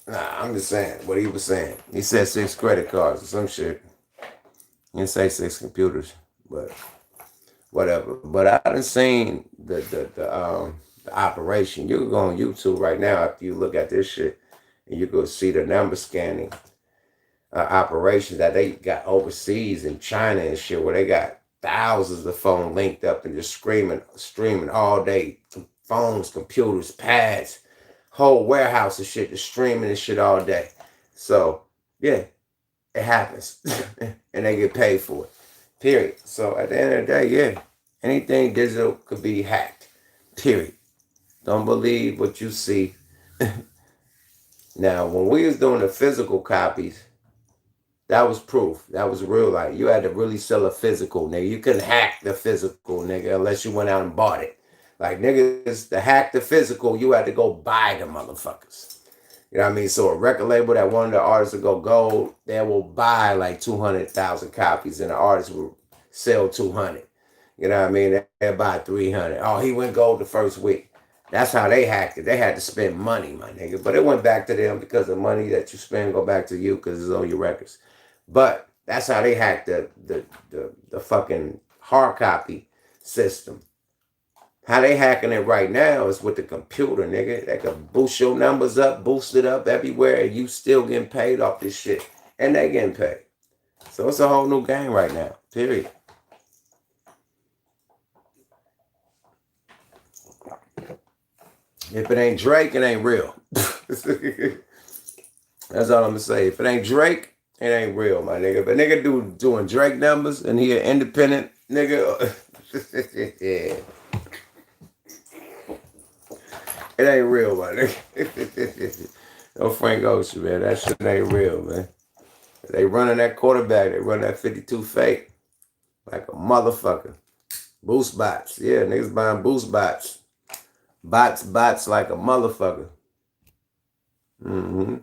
Nah, I'm just saying what he was saying. He said 6 credit cards or some shit. He didn't say 6 computers, but whatever. But I done seen the operation. You can go on YouTube right now after you look at this shit, and you go see the number scanning operations that they got overseas in China and shit, where they got thousands of phones linked up and just streaming all day. Phones, computers, pads, whole warehouse of shit, just streaming and shit all day. So, yeah. It happens. And they get paid for it. Period. So at the end of the day, yeah, anything digital could be hacked. Period. Don't believe what you see. Now, when we was doing the physical copies, that was proof. That was real. Like, you had to really sell a physical, nigga. You couldn't hack the physical, nigga, unless you went out and bought it. Like, niggas, to hack the physical, you had to go buy the motherfuckers. You know what I mean? So a record label that wanted the artist to go gold, they will buy like 200,000 copies and the artist will sell 200. You know what I mean? They'll buy 300. Oh, he went gold the first week. That's how they hacked it. They had to spend money, my nigga. But it went back to them because the money that you spend go back to you because it's on your records. But that's how they hacked the fucking hard copy system. How they hacking it right now is with the computer, nigga. They can boost your numbers up, boost it up everywhere, and you still getting paid off this shit. And they getting paid. So it's a whole new game right now, period. If it ain't Drake, it ain't real. That's all I'm gonna say. If it ain't Drake, it ain't real, my nigga. But nigga doing Drake numbers and he an independent nigga. Yeah. It ain't real, my nigga. No Frank Ocean, man. That shit ain't real, man. They running that quarterback. They run that 52 fake. Like a motherfucker. Boost bots. Yeah, niggas buying boost bots. Bots like a motherfucker. Mm-hmm.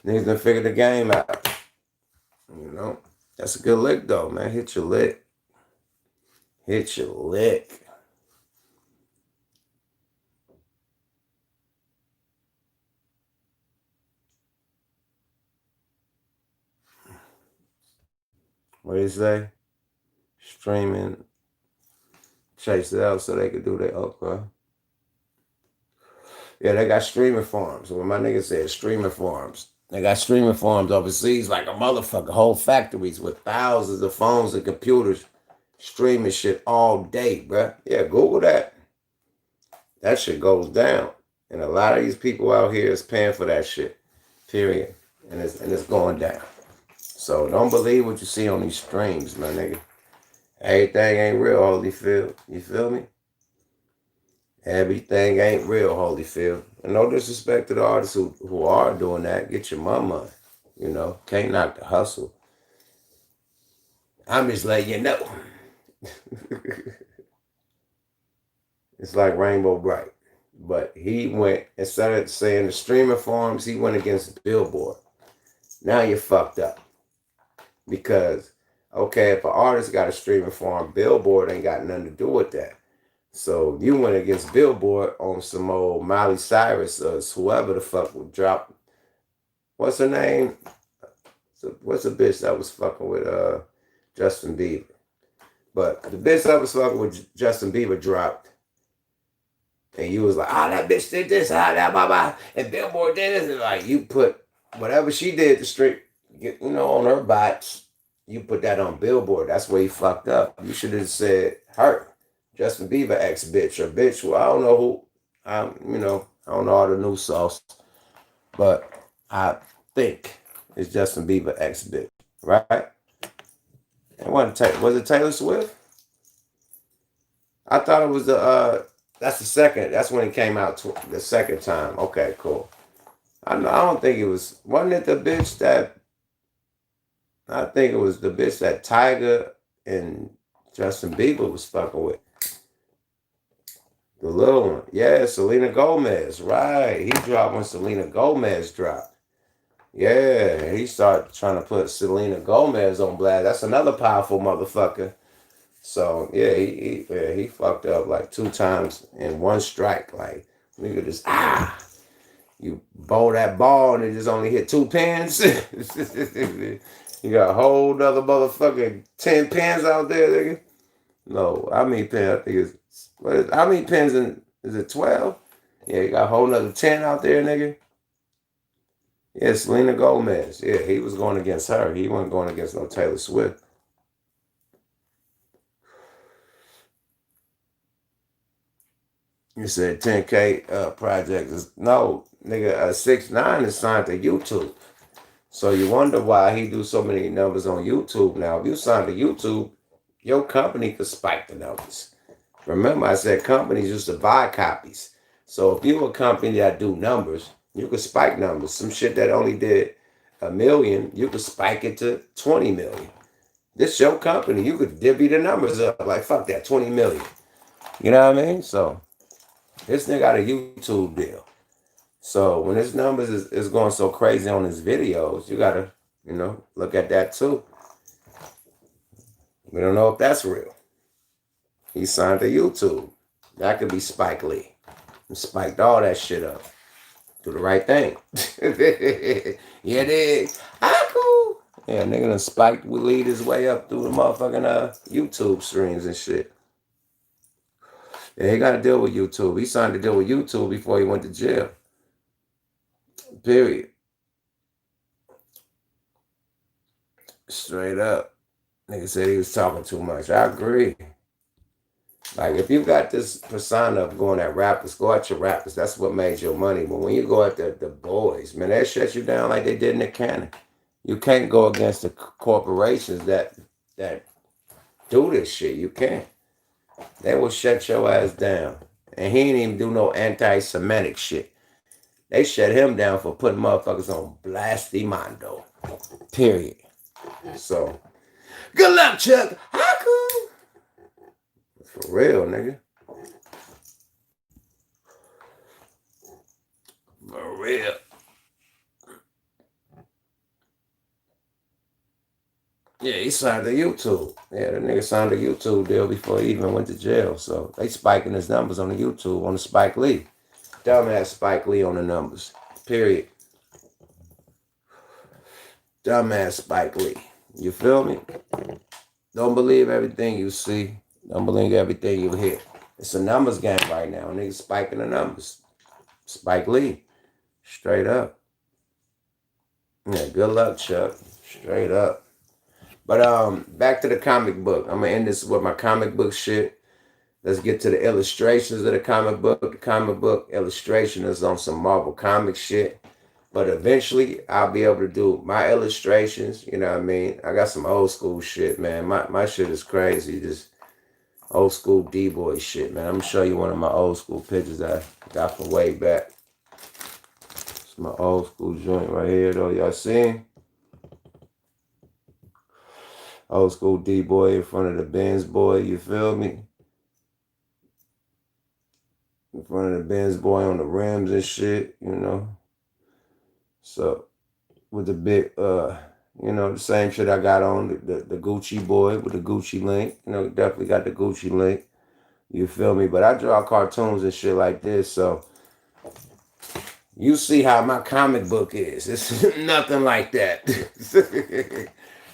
Niggas done figured the game out. You know? That's a good lick, though, man. Hit your lick. Hit your lick. What do you say? Streaming. Chase it out so they could do their okay. Yeah, they got streaming farms. When my nigga said streaming farms, they got streaming farms overseas like a motherfucker. Whole factories with thousands of phones and computers streaming shit all day, bruh. Yeah, Google that. That shit goes down. And a lot of these people out here is paying for that shit. Period. And it's going down. So don't believe what you see on these streams, my nigga. Everything ain't real, Holyfield. You feel me? Everything ain't real, Holyfield. And no disrespect to the artists who are doing that. Get your money. You know, can't knock the hustle. I'm just letting you know. It's like Rainbow Bright. But he went, instead of saying the streaming forums, he went against Billboard. Now you're fucked up. Because, okay, if an artist got a streaming forum, Billboard ain't got nothing to do with that. So you went against Billboard on some old Miley Cyrus or whoever the fuck would drop. What's her name? What's the bitch that was fucking with Justin Bieber? But the bitch that was fucking with Justin Bieber dropped. And you was like, oh, that bitch did this, that, blah, blah. And Billboard did this. And like, you put whatever she did to straight, you know, on her bots, you put that on Billboard. That's where he fucked up. You should have said her. Justin Bieber ex bitch or bitch. Well, I don't know who. I don't know all the new sauce. But I think it's Justin Bieber ex bitch. Right? Was it Taylor Swift? I thought it was that's the second. That's when it came out the second time. Okay, cool. I don't think it was. Wasn't it the bitch that? I think it was the bitch that Tiger and Justin Bieber was fucking with. The little one. Yeah, Selena Gomez. Right. He dropped when Selena Gomez dropped. Yeah, he started trying to put Selena Gomez on blast. That's another powerful motherfucker. So, yeah, he fucked up like 2 times in one strike. Like, nigga just, you bowl that ball and it just only hit 2 pins. You got a whole nother motherfucking 10 pins out there, nigga. No, how many pins? I think it's, how many pins is it 12? Yeah, you got a whole nother 10 out there, nigga. Yeah, Selena Gomez. Yeah, he was going against her. He wasn't going against no Taylor Swift. You said 10K project is, no, nigga, 6ix9ine is signed to YouTube. So you wonder why he do so many numbers on YouTube now. If you sign to YouTube, your company could spike the numbers. Remember, I said companies used to buy copies. So if you a company that do numbers, you could spike numbers. Some shit that only did 1 million, you could spike it to 20 million. This your company. You could divvy the numbers up. Like, fuck that, 20 million. You know what I mean? So this nigga got a YouTube deal. So when his numbers is going so crazy on his videos, you gotta, look at that too. We don't know if that's real. He signed to YouTube. That could be Spike Lee. And spiked all that shit up. Do the right thing. Yeah, dig. Cool. Yeah, nigga done spiked would lead his way up through the motherfucking YouTube streams and shit. Yeah, he got to deal with YouTube. He signed to deal with YouTube before he went to jail. Period. Straight up. Nigga said he was talking too much. I agree. Like, if you got this persona of going at rappers, go at your rappers. That's what made your money. But when you go at the boys, man, they shut you down like they did in the cannon. You can't go against the corporations that do this shit. You can't. They will shut your ass down. And he ain't even do no anti-Semitic shit. They shut him down for putting motherfuckers on Blastimando. Period. So, good luck, Chuck. Haku. For real, nigga. For real. Yeah, he signed to YouTube. Yeah, the nigga signed a YouTube deal before he even went to jail. So they spiking his numbers on the YouTube, on the Spike Lee. Dumbass Spike Lee on the numbers. Period. Dumbass Spike Lee. You feel me? Don't believe everything you see. Don't believe everything you hear. It's a numbers game right now. Niggas spiking the numbers. Spike Lee. Straight up. Yeah, good luck, Chuck. Straight up. But back to the comic book. I'm gonna end this with my comic book shit. Let's get to the illustrations of the comic book. The comic book illustration is on some Marvel comic shit. But eventually, I'll be able to do my illustrations. You know what I mean? I got some old school shit, man. My shit is crazy. Just Old school D-boy shit, man. I'm gonna show you one of my old school pictures I got from way back. It's my old school joint right here, though. Y'all see? Old school D-boy in front of the Benz boy, you feel me? In front of the Benz boy on the rims and shit, you know? So, with the big, the same shit I got on, the Gucci boy with the Gucci link. Definitely got the Gucci link. You feel me? But I draw cartoons and shit like this, so you see how my comic book is. It's nothing like that.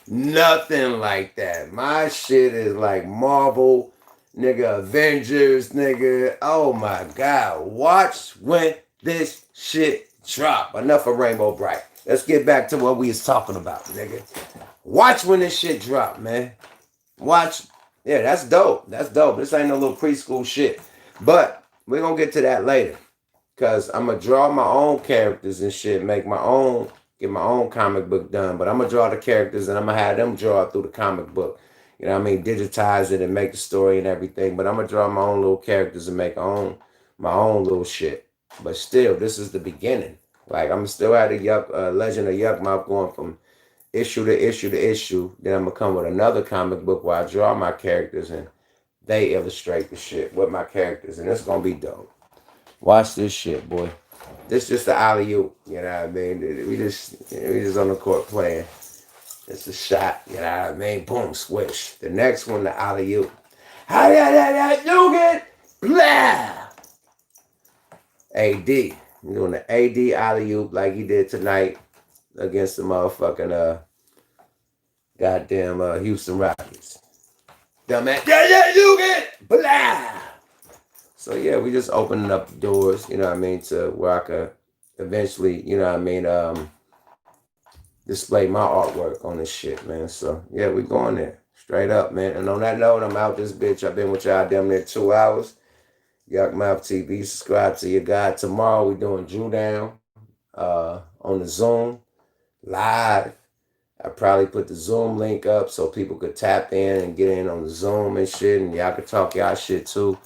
Nothing like that. My shit is like Marvel, nigga, Avengers, nigga. Oh my God. Watch when this shit drop. Enough of Rainbow Bright. Let's get back to what we was talking about, nigga. Watch when this shit drop, man. Watch. Yeah, that's dope. That's dope. This ain't no little preschool shit. But we're going to get to that later. Because I'm going to draw my own characters and shit. Get my own comic book done. But I'm going to draw the characters and I'm going to have them draw it through the comic book. You know what I mean? Digitize it and make the story and everything. But I'm going to draw my own little characters and make my own little shit. But still, this is the beginning. Like, I'm still at the Legend of Yuck Mouth going from issue to issue to issue. Then I'm going to come with another comic book where I draw my characters and they illustrate the shit with my characters. And it's going to be dope. Watch this shit, boy. This just the alley-oop, you know what I mean? We just on the court playing. It's a shot, you know what I mean? Boom, swish. The next one, the alley-oop. How did you get? Blah! AD. You're doing the AD alley-oop like he did tonight against the motherfucking goddamn Houston Rockets. Dumbass. You get? Blah! So yeah, we just opening up the doors, you know what I mean, to where I could eventually, you know what I mean, display my artwork on this shit, man. So yeah, we going there. Straight up, man. And on that note, I'm out this bitch. I've been with y'all damn near 2 hours. Yuck Mouth TV. Subscribe to your guy. Tomorrow we doing Drew Down on the Zoom live. I probably put the Zoom link up so people could tap in and get in on the Zoom and shit, and y'all could talk y'all shit too.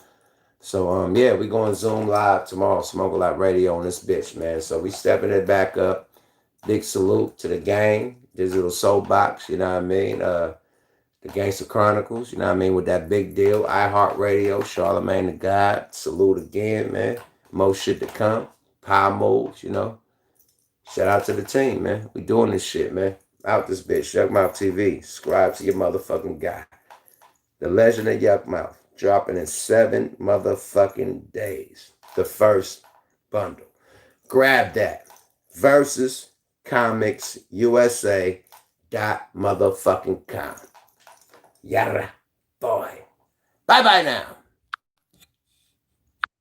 So yeah, we going Zoom live tomorrow. Smoke a Lot Radio on this bitch, man. So we stepping it back up. Big salute to the gang, Digital Soapbox, you know what I mean? The Gangster Chronicles, you know what I mean? With that big deal, iHeartRadio, Charlemagne the God. Salute again, man. More shit to come. Power moves, you know. Shout out to the team, man. We doing this shit, man. Out this bitch. Yuck Mouth TV. Subscribe to your motherfucking guy. The Legend of Yuck Mouth. Dropping in 7 motherfucking days. The first bundle. Grab that. Versus Comics USA .com. Yada boy. Bye bye now.